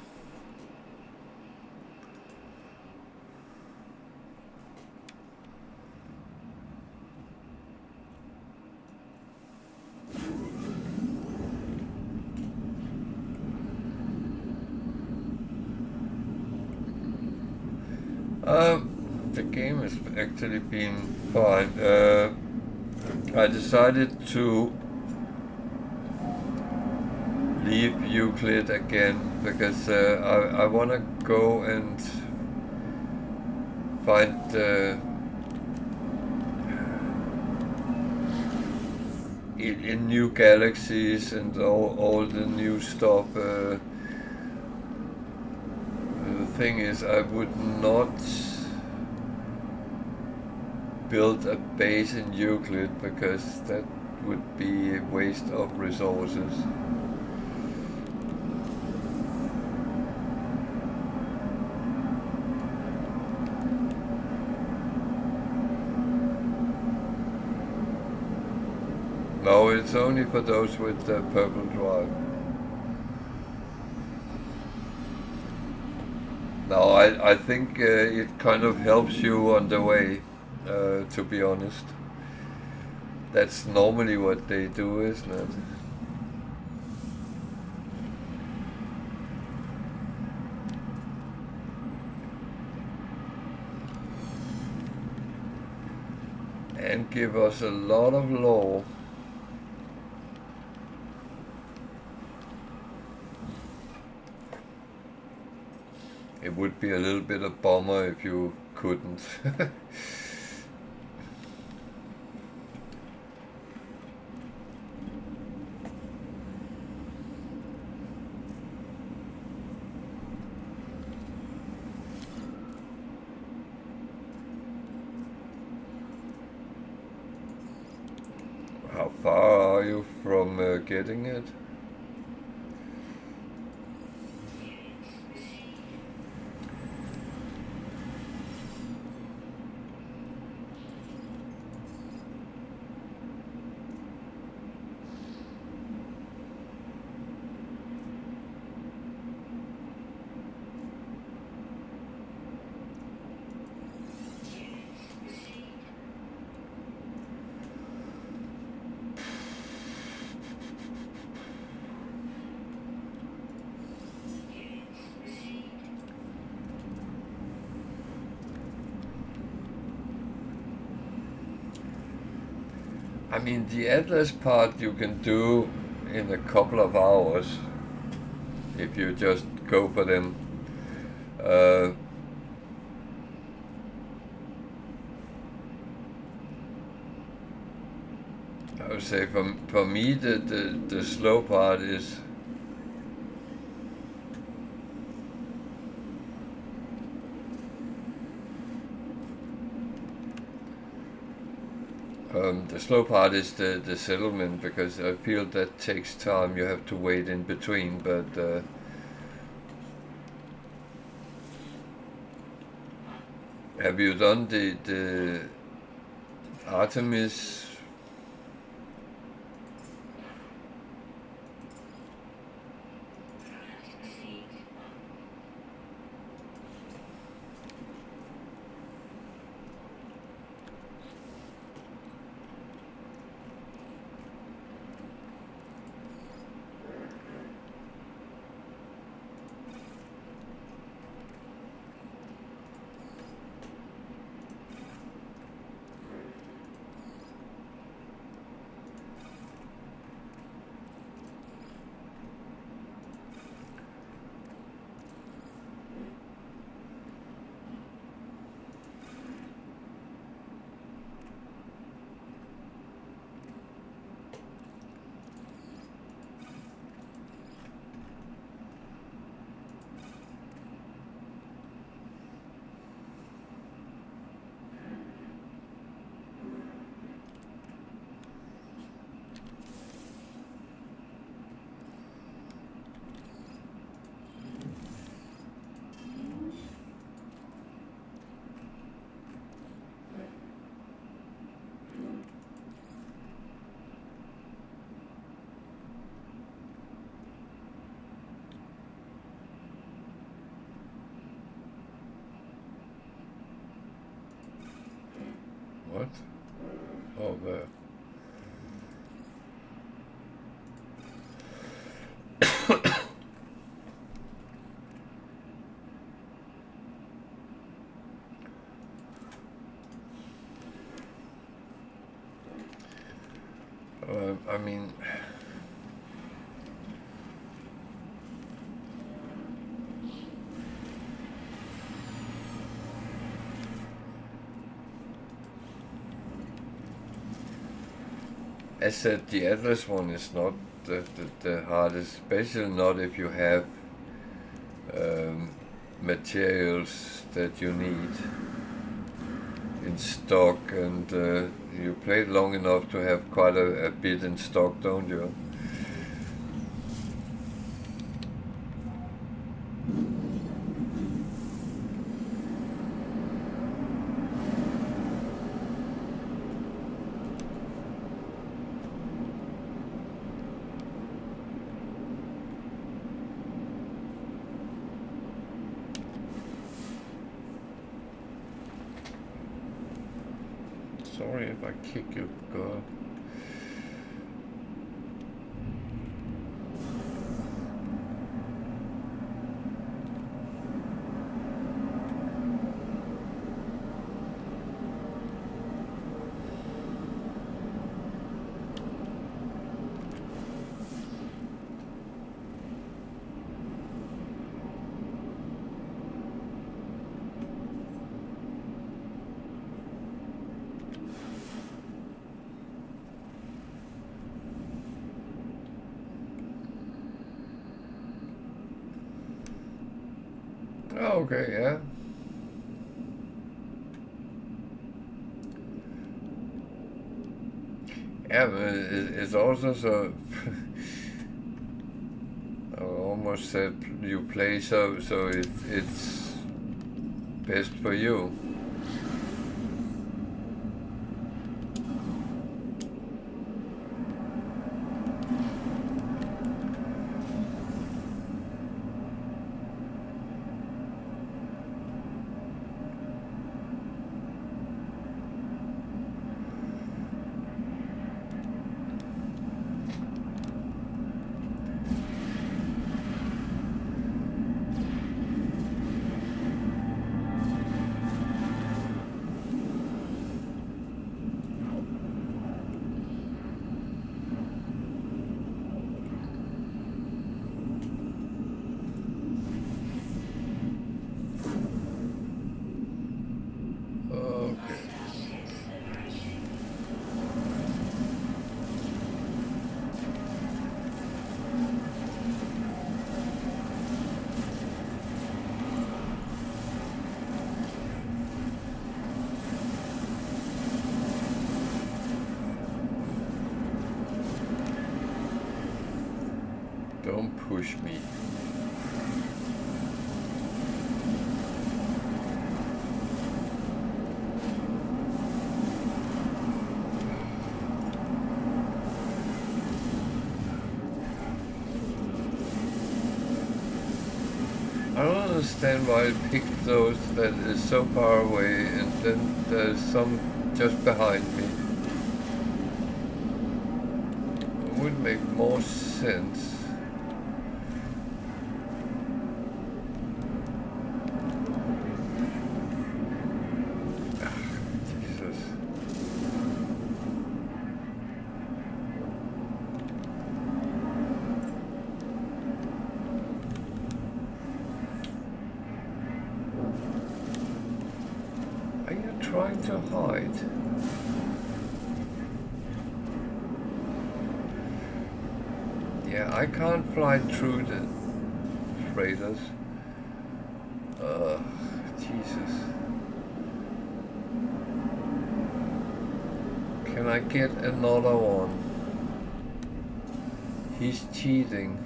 The game has actually been fine. I decided to leave Euclid again because I want to go and find in new galaxies and all the new stuff. The thing is, I would not build a base in Euclid because that would be a waste of resources. No, it's only for those with the purple drive. No, I think it kind of helps you on the way, to be honest. That's normally what they do, isn't it? And give us a lot of lore. It would be a little bit of bummer if you couldn't. How far are you from getting it? I mean, the Atlas part you can do in a couple of hours if you just go for them. I would say for me the slow part is the settlement because I feel that takes time. You have to wait in between, but have you done the Artemis? Oh, there. I mean, as said, the Atlas one is not the hardest, especially not if you have materials that you need in stock, and you played long enough to have quite a bit in stock, don't you? Sorry if I kick you, God. Okay, yeah. Yeah, but it's also so. I almost said you play so it's best for you. Don't push me. I don't understand why I picked those that is so far away, and then there's some just behind me. It would make more sense. Trying to hide. Yeah, I can't fly through the freighters. Jesus. Can I get another one? He's cheating.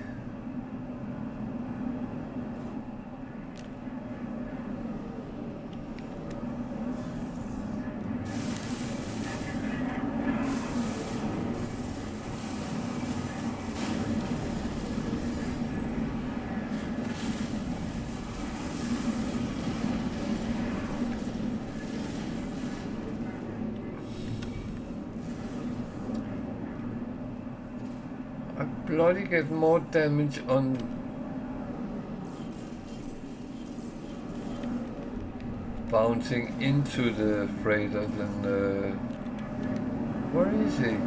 bloody get more damage on bouncing into the freighter than where is he?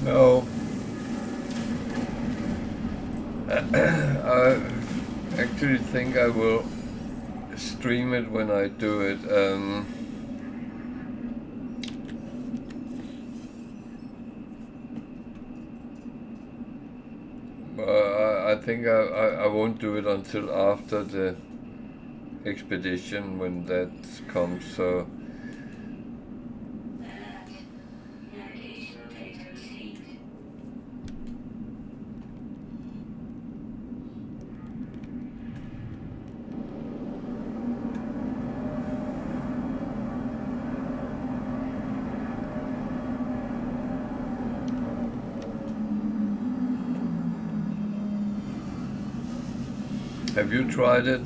No. I actually think I will stream it when I do it. I think I won't do it until after the expedition when that comes, so have you tried it?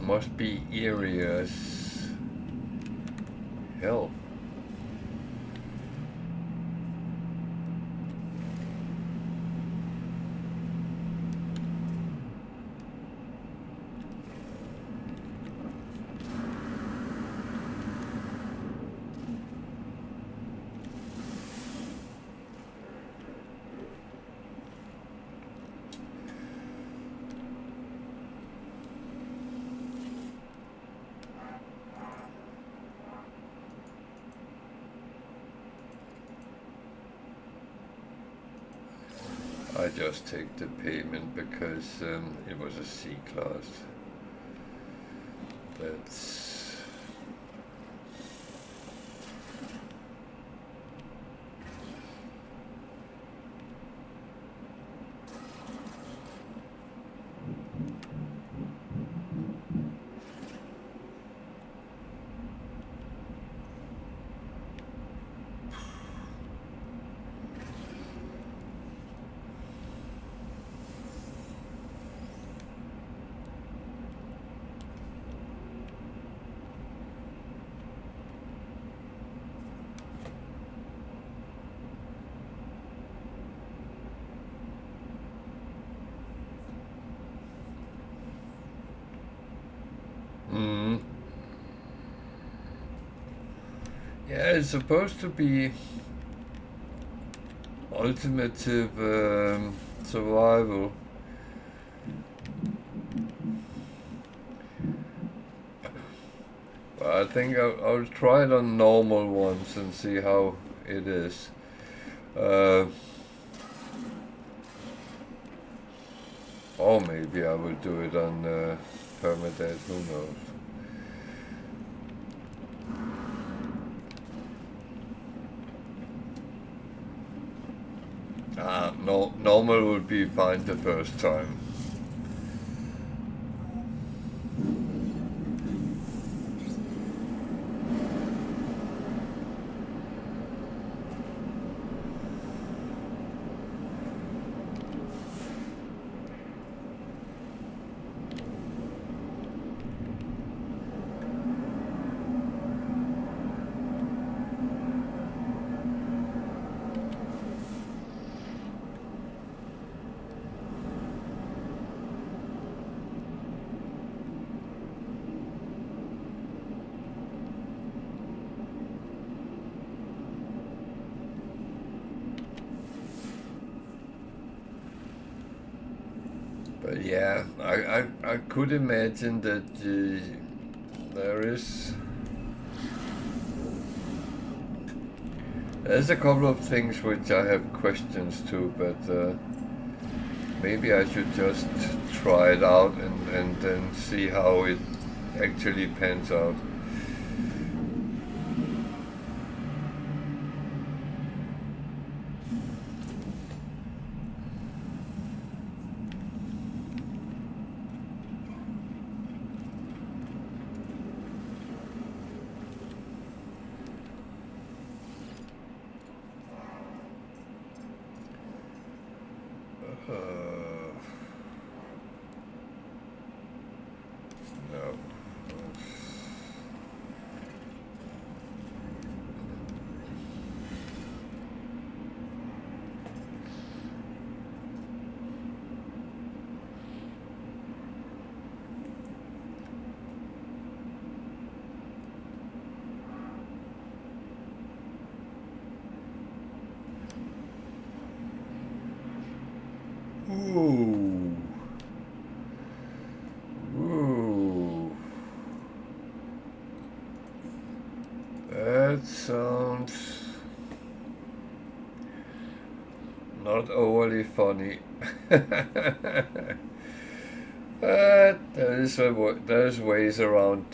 Must be eerie as hell. I just take the payment because it was a C class. That's yeah, it's supposed to be ultimative survival. But I think I'll try it on normal ones and see how it is. Or maybe I will do it on Permadeath, who knows. No, normal would be fine the first time. But yeah, I could imagine that there's a couple of things which I have questions to, but maybe I should just try it out and then see how it actually pans out. No. Ooh. Ooh. That sounds not overly funny. But there's ways around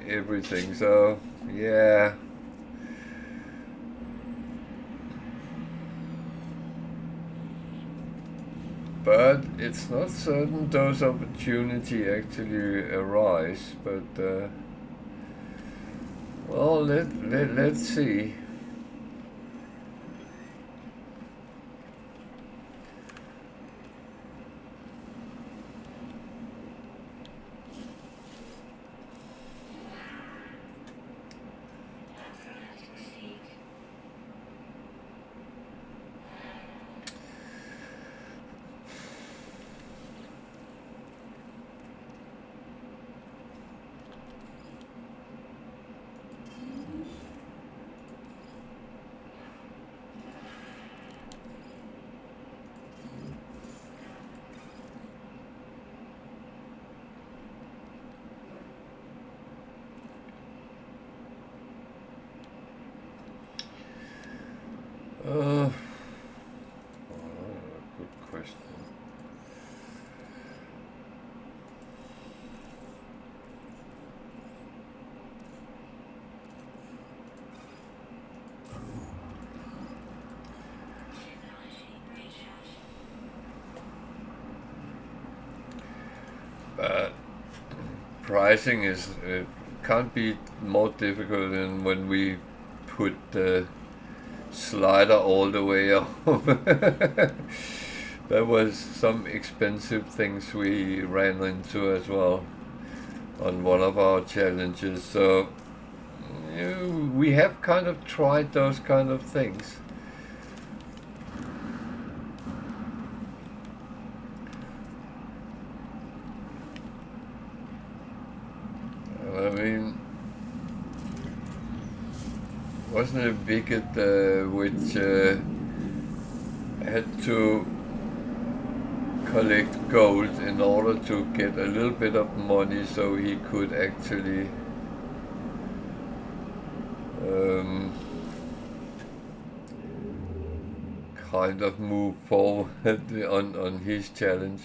everything, so yeah. But it's not certain those opportunities actually arise, but well, let's see. Good question. But pricing is can't be more difficult than when we put the slider all the way up. There was some expensive things we ran into as well on one of our challenges. So we have kind of tried those kind of things. I mean, wasn't it Wicked which had to collect gold in order to get a little bit of money so he could actually kind of move forward on his challenge.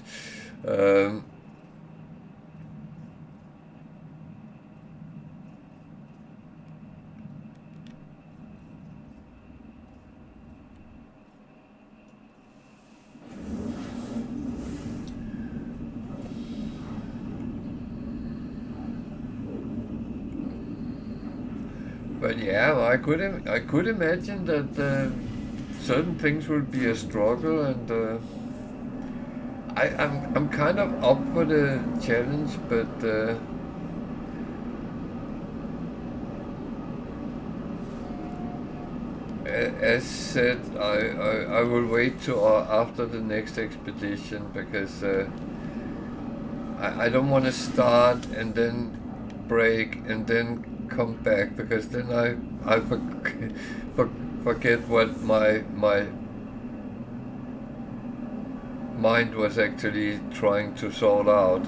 But yeah, I could imagine that certain things will be a struggle, and I'm kind of up for the challenge, but as said, I will wait till after the next expedition, because I don't want to start and then break and then come back, because then I forget what my mind was actually trying to sort out.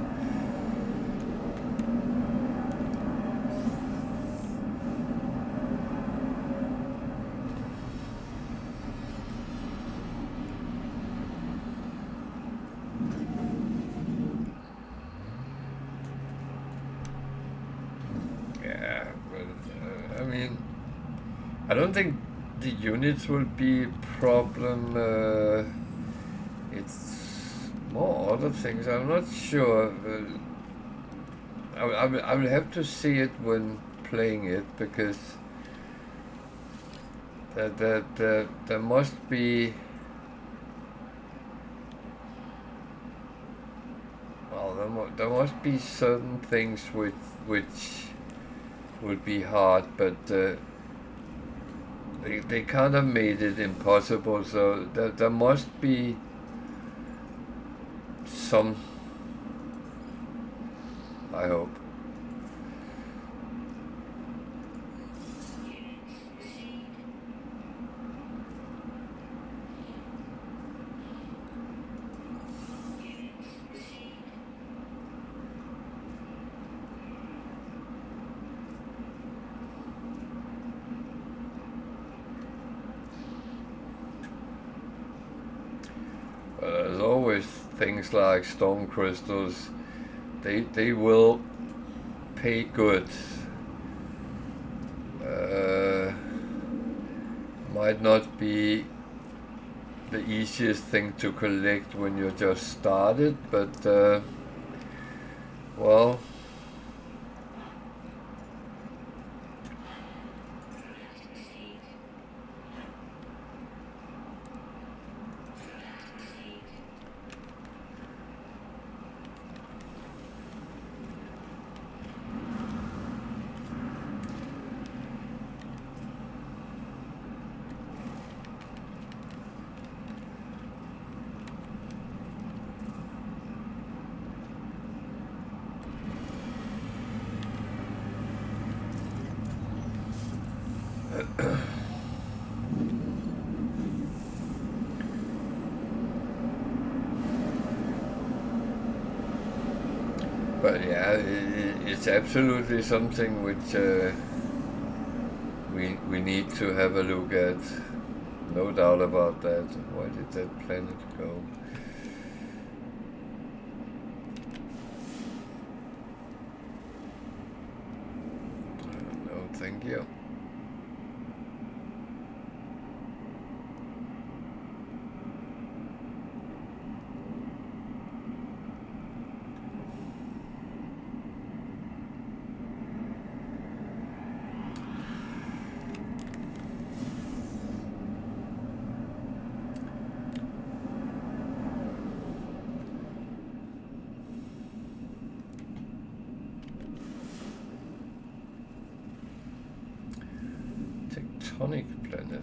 Yeah, but I mean, I don't think the units will be a problem. It's more other things. I'm not sure. I will have to see it when playing it, because there must be. Well, there must be certain things which would be hard, but they kind of made it impossible. So there must be some. I hope. There's always things like storm crystals. They will pay good. Might not be the easiest thing to collect when you're just started, but well. But yeah, it's absolutely something which we need to have a look at. No doubt about that. Where did that planet go? No, thank you. Tectonic planet.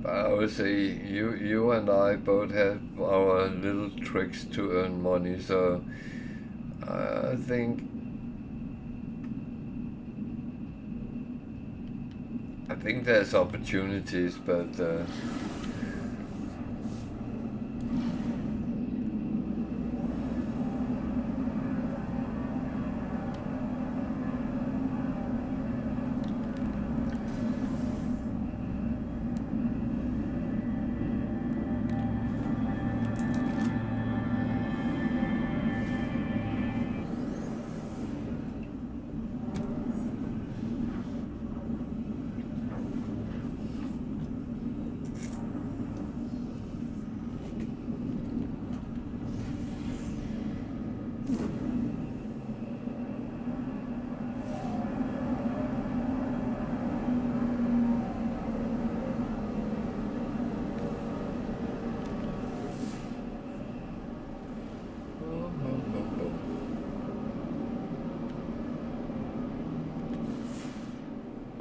But I would say you and I both have our little tricks to earn money, so I think there's opportunities, but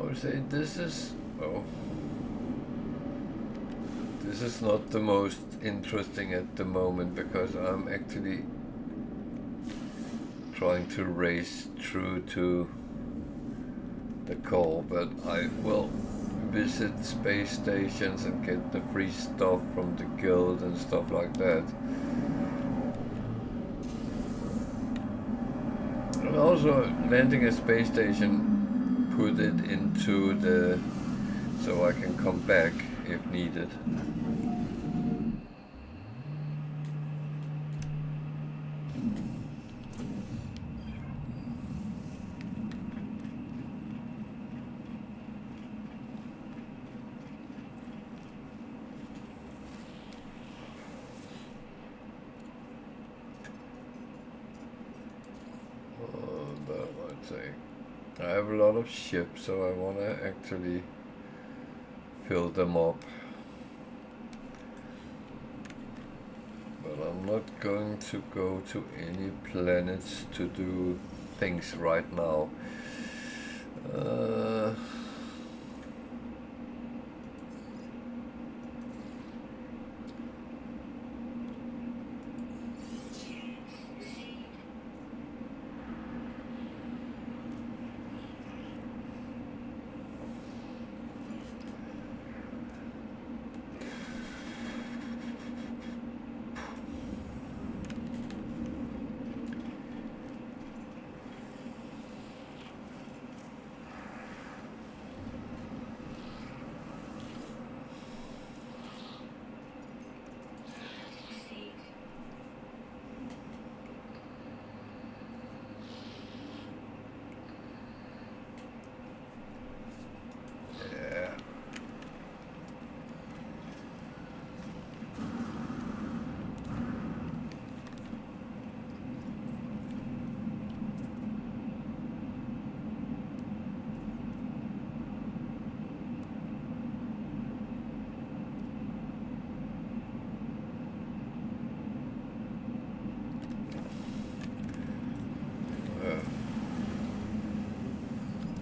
would say this is this is not the most interesting at the moment because I'm actually trying to race through to the core, but I will visit space stations and get the free stuff from the guild and stuff like that. And also landing a space station, put it into the, so I can come back if needed. I have a lot of ships, so I want to actually fill them up. But I'm not going to go to any planets to do things right now.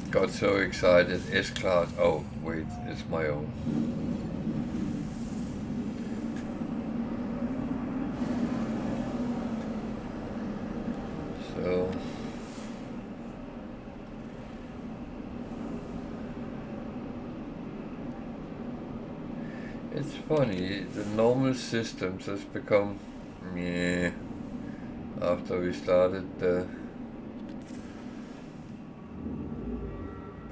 Got so excited. S-Class. Oh, wait, it's my own. So it's funny, the normal systems has become meh after we started the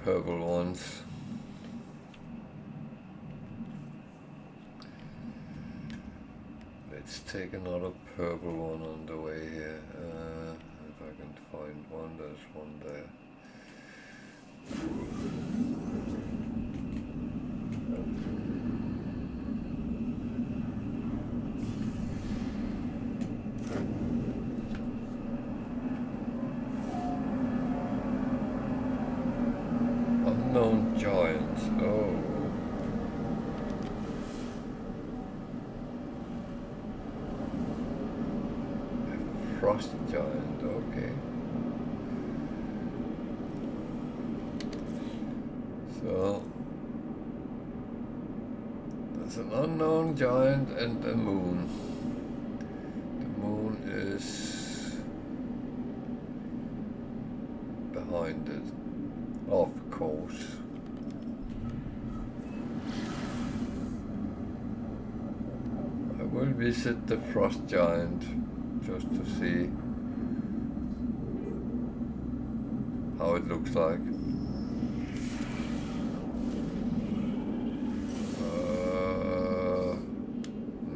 purple ones. Let's take another purple one on the way here. If I can find one, there's one there. Unknown giant. Oh. Frost giant. Okay. So there's an unknown giant and a moon. The moon is behind it. Of course. I will visit the frost giant just to see how it looks like.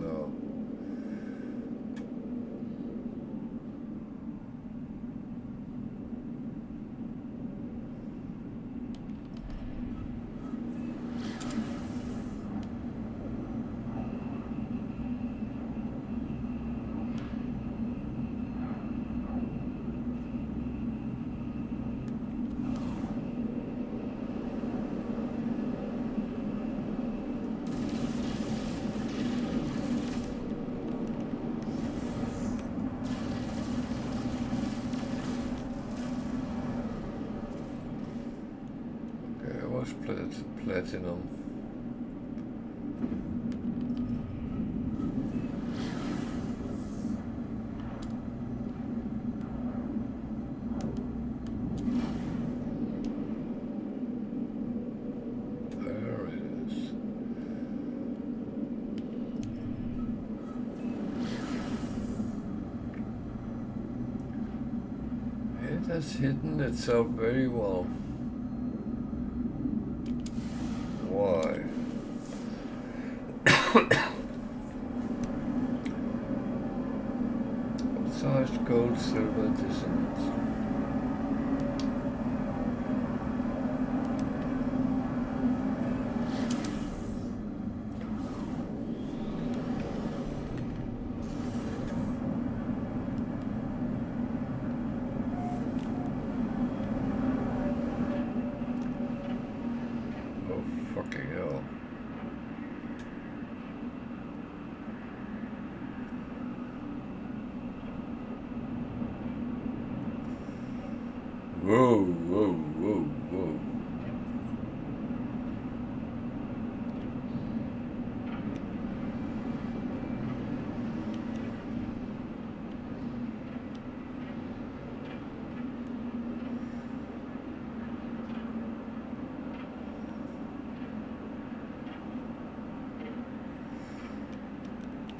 No. was platinum. There it is. It has hidden itself very well. Why? What size gold, silver, dissonance? Oh, fucking hell. Whoa, whoa, whoa, whoa.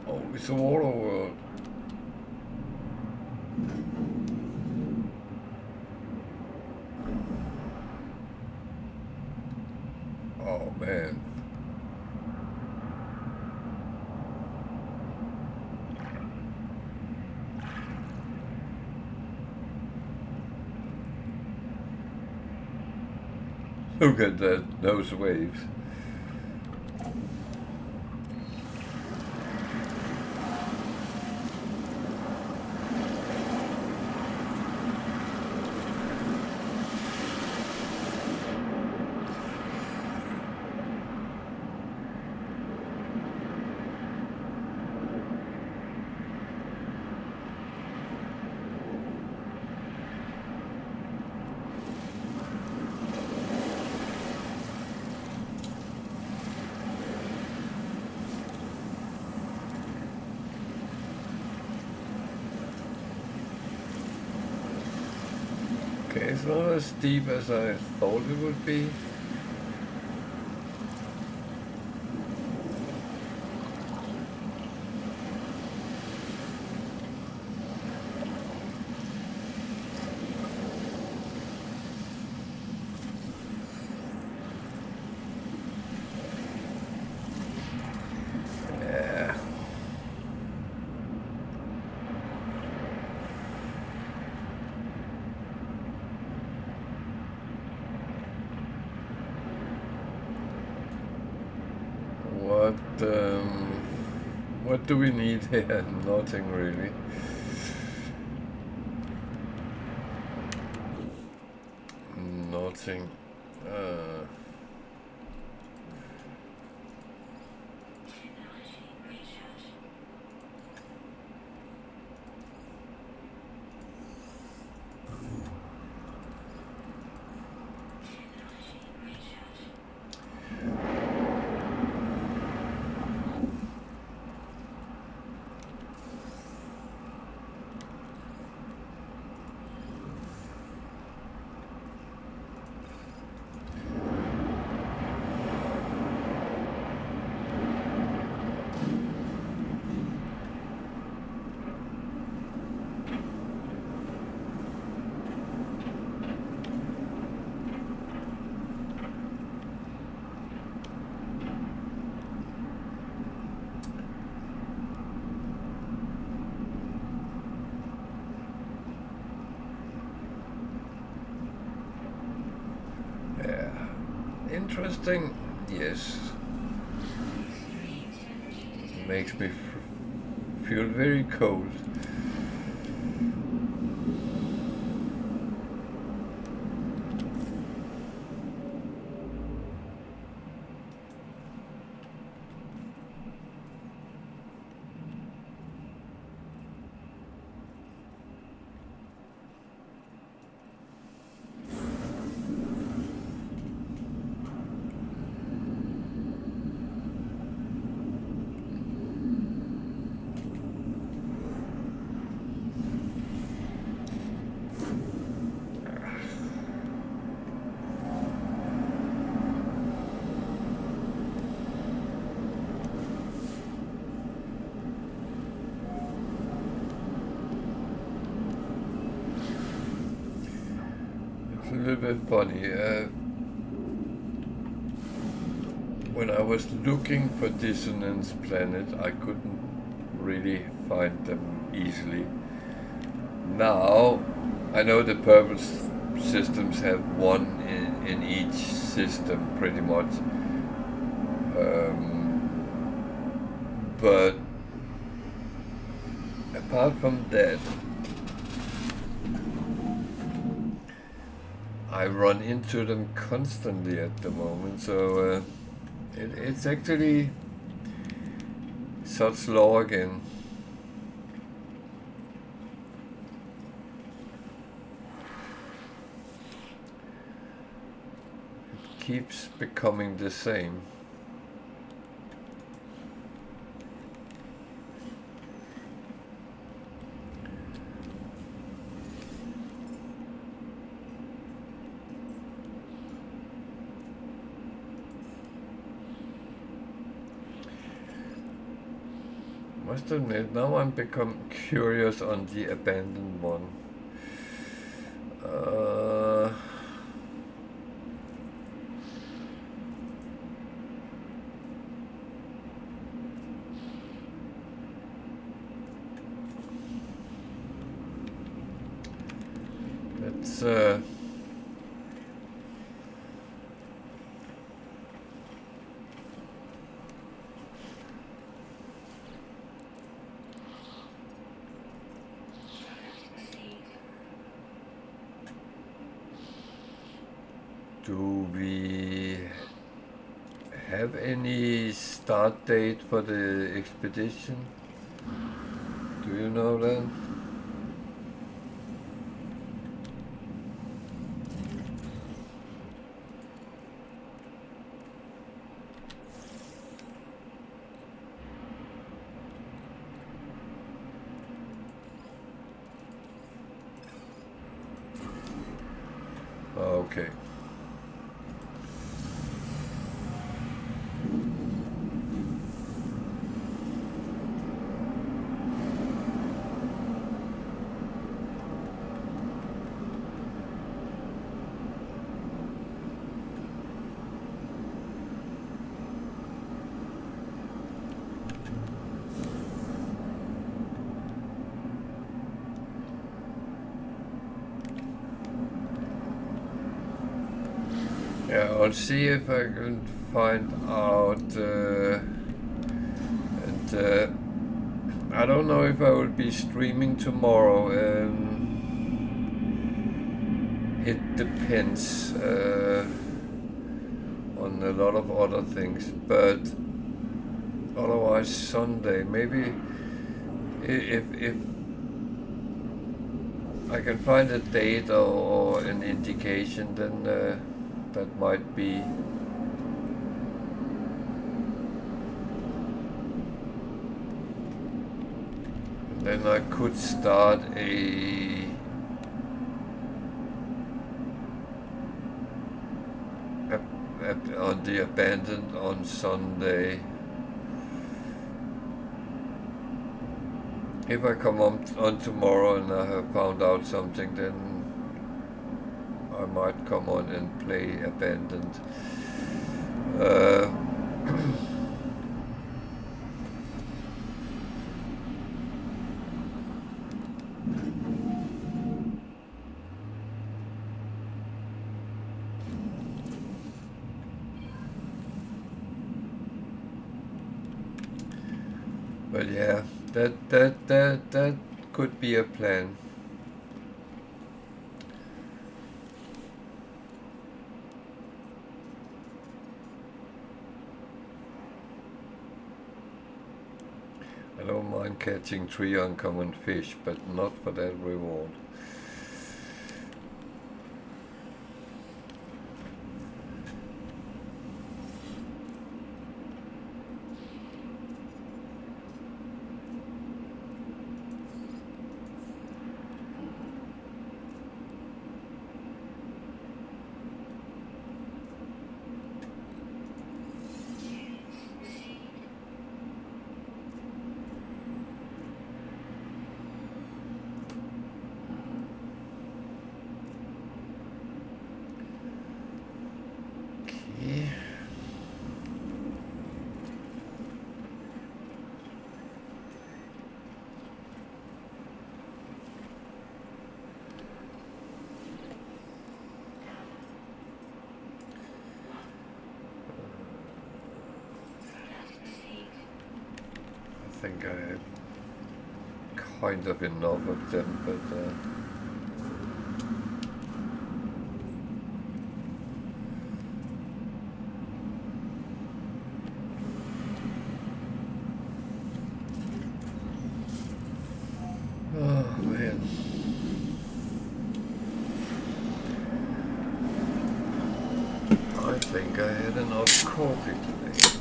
Oh, it's a water world. Oh, man. Look at that, those waves. Okay, it's not as deep as I thought it would be. Yeah. What do we need here? Nothing really. Nothing. Yeah. Interesting. Yes. Makes me feel very cold. little bit funny. When I was looking for dissonance planet, I couldn't really find them easily. Now, I know the purple systems have one in each system, pretty much. But apart from that, I run into them constantly at the moment, so it's actually such low again. It keeps becoming the same. Must admit, now I'm become curious on the abandoned one. Let's do we have any start date for the expedition? Do you know that? Okay. Yeah, I'll see if I can find out, and I don't know if I will be streaming tomorrow. It depends on a lot of other things, but otherwise Sunday, maybe if I can find a date or an indication, then that might be. Then I could start on the abandoned on Sunday. If I come on tomorrow and I have found out something, then I might come on and play abandoned. But yeah, that could be a plan. I don't mind catching 3 uncommon fish, but not for that reward. Yeah. I think I have kind of enough of them, but oh man. I think I had enough coffee today.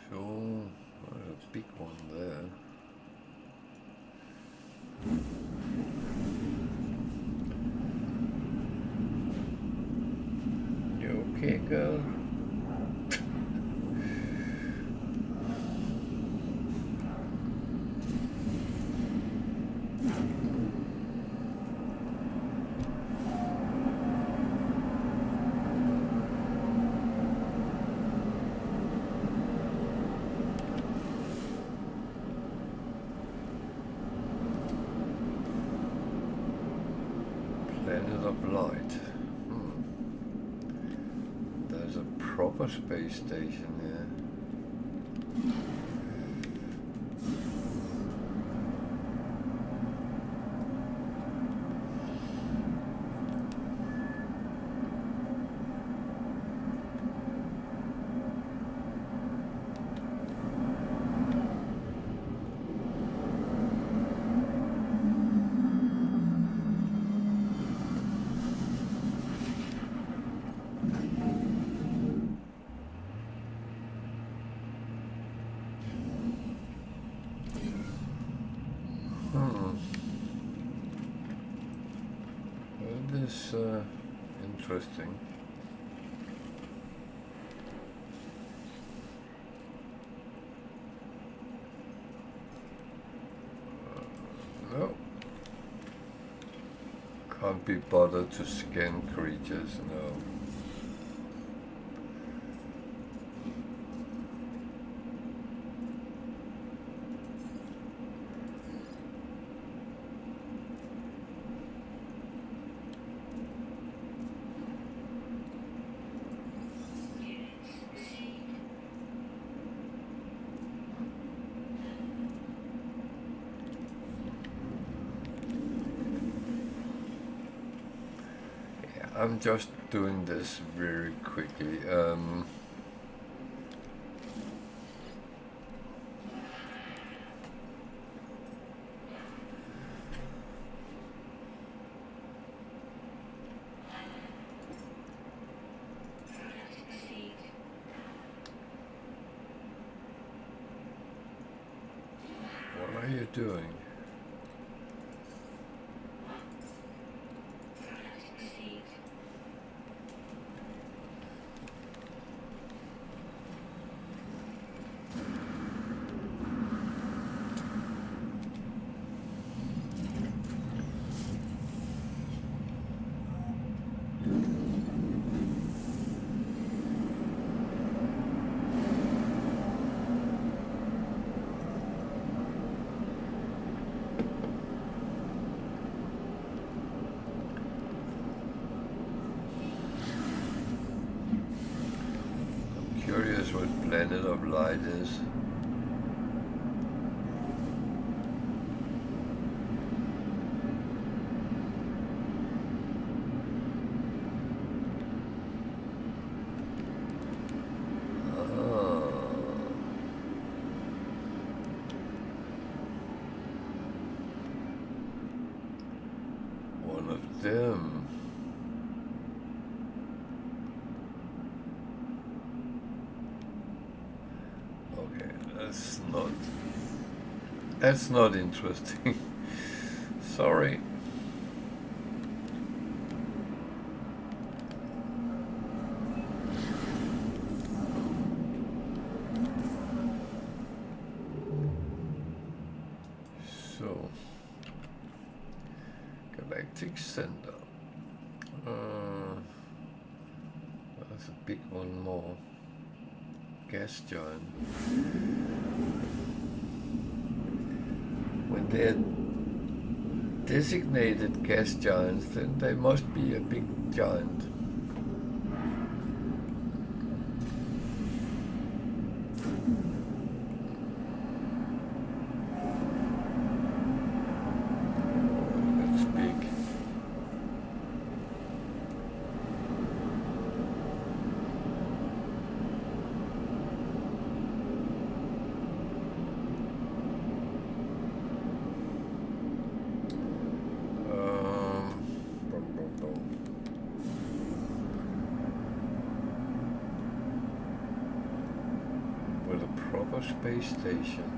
So, a big one there. You okay, girl? Planet of Light. There's a proper space station here. That is interesting. No. Can't be bothered to scan creatures, no. I'm just doing this very quickly. What are you doing? Curious what Planet of Light is. them. Okay, that's not interesting. Sorry. So, Galactic Center. There's a big one more. Gas giant. When they're designated gas giants, then they must be a big giant. That's big. With a proper space station.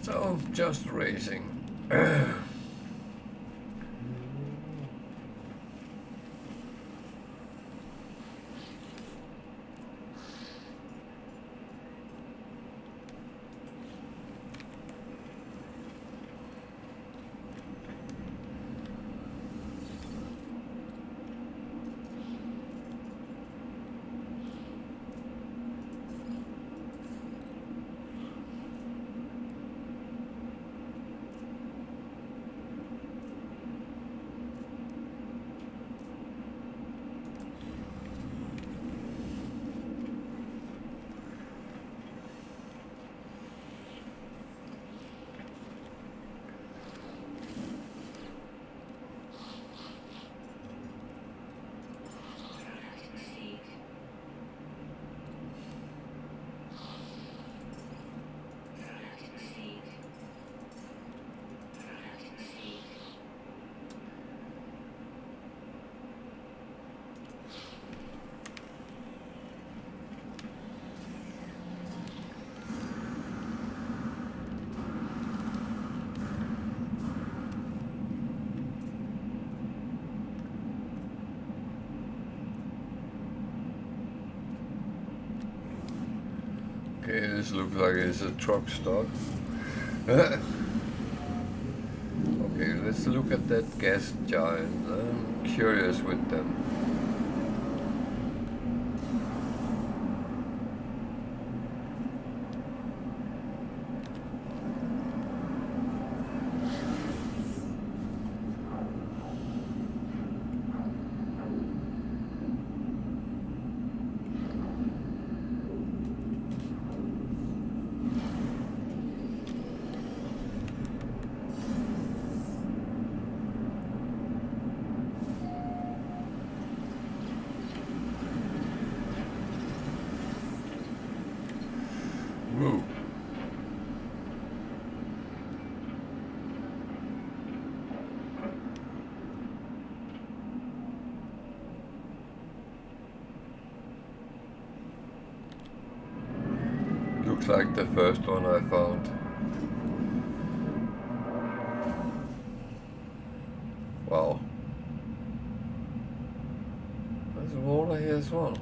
So, just racing. Okay, this looks like it's a truck stop. Okay, let's look at that gas giant. I'm curious with them. Whoa. Looks like the first one I found. Wow. There's water here as well.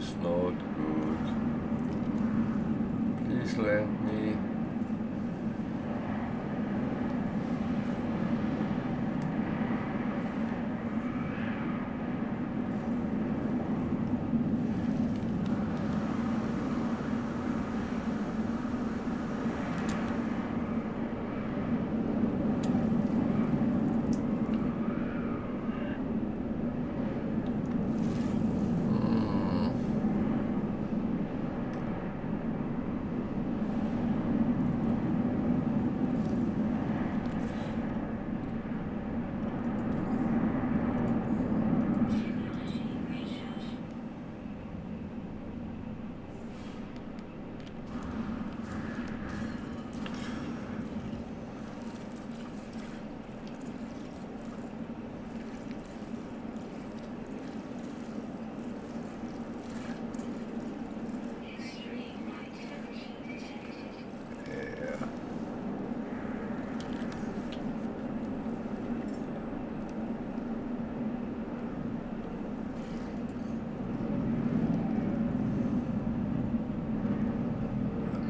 is not good. Please land me.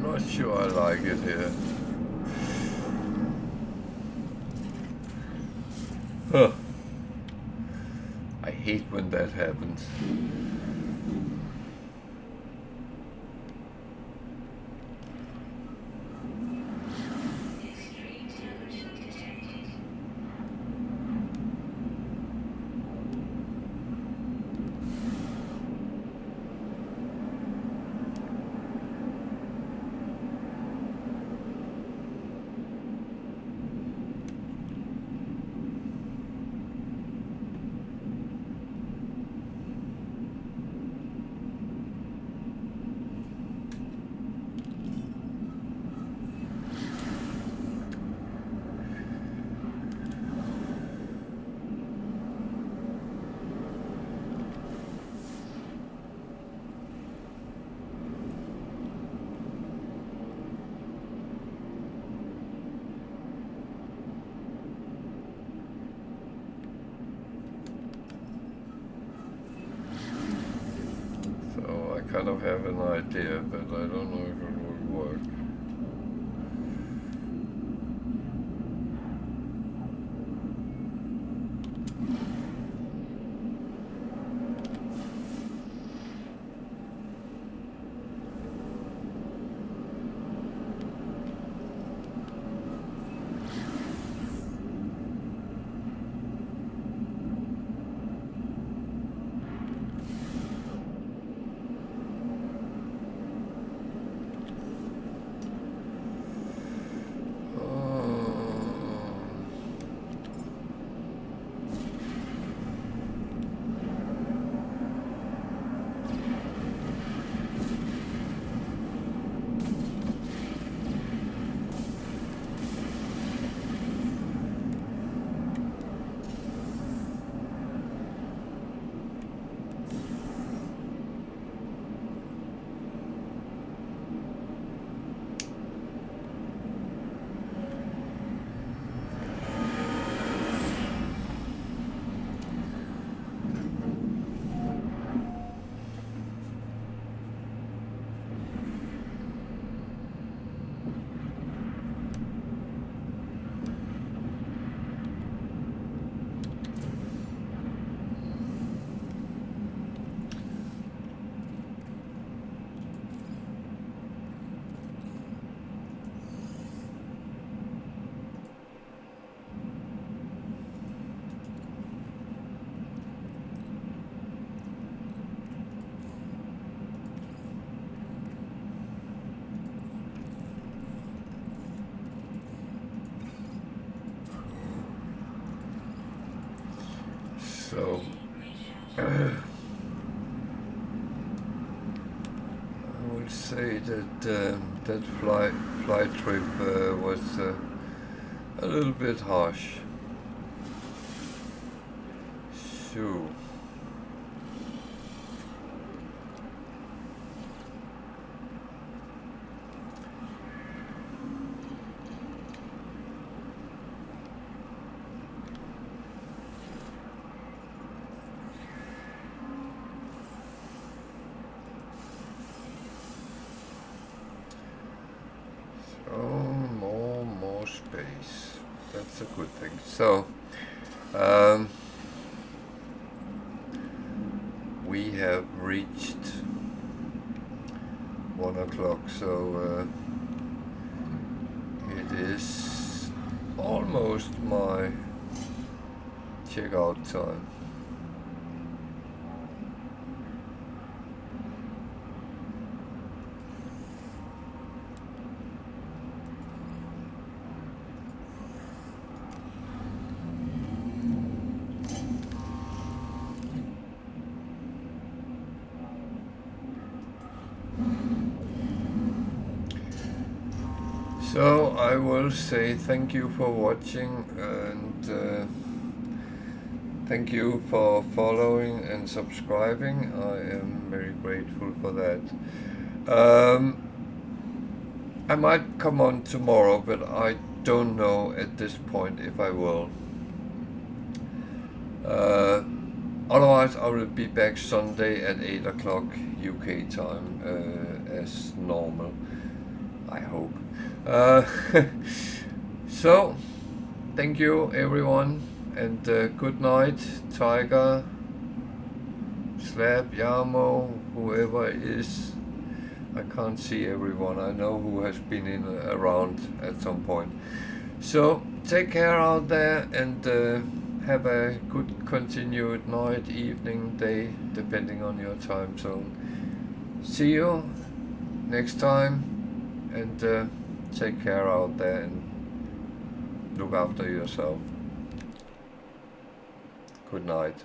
Not sure I like it here. Huh. I hate when that happens. I kind of have an idea, but I don't know if it will work. So I would say that that flight trip was a little bit harsh. So it's a good thing. So we have reached 1 o'clock, so it is almost my checkout time. So I will say thank you for watching, and thank you for following and subscribing. I am very grateful for that. I might come on tomorrow, but I don't know at this point if I will. Otherwise, I will be back Sunday at 8 o'clock UK time, as normal, I hope. So, thank you everyone, and good night, Tiger, Slab, Yamo, whoever it is. I can't see everyone. I know who has been in around at some point. So, take care out there, and have a good continued night, evening, day, depending on your time zone. See you next time, and take care out there and look after yourself. Good night.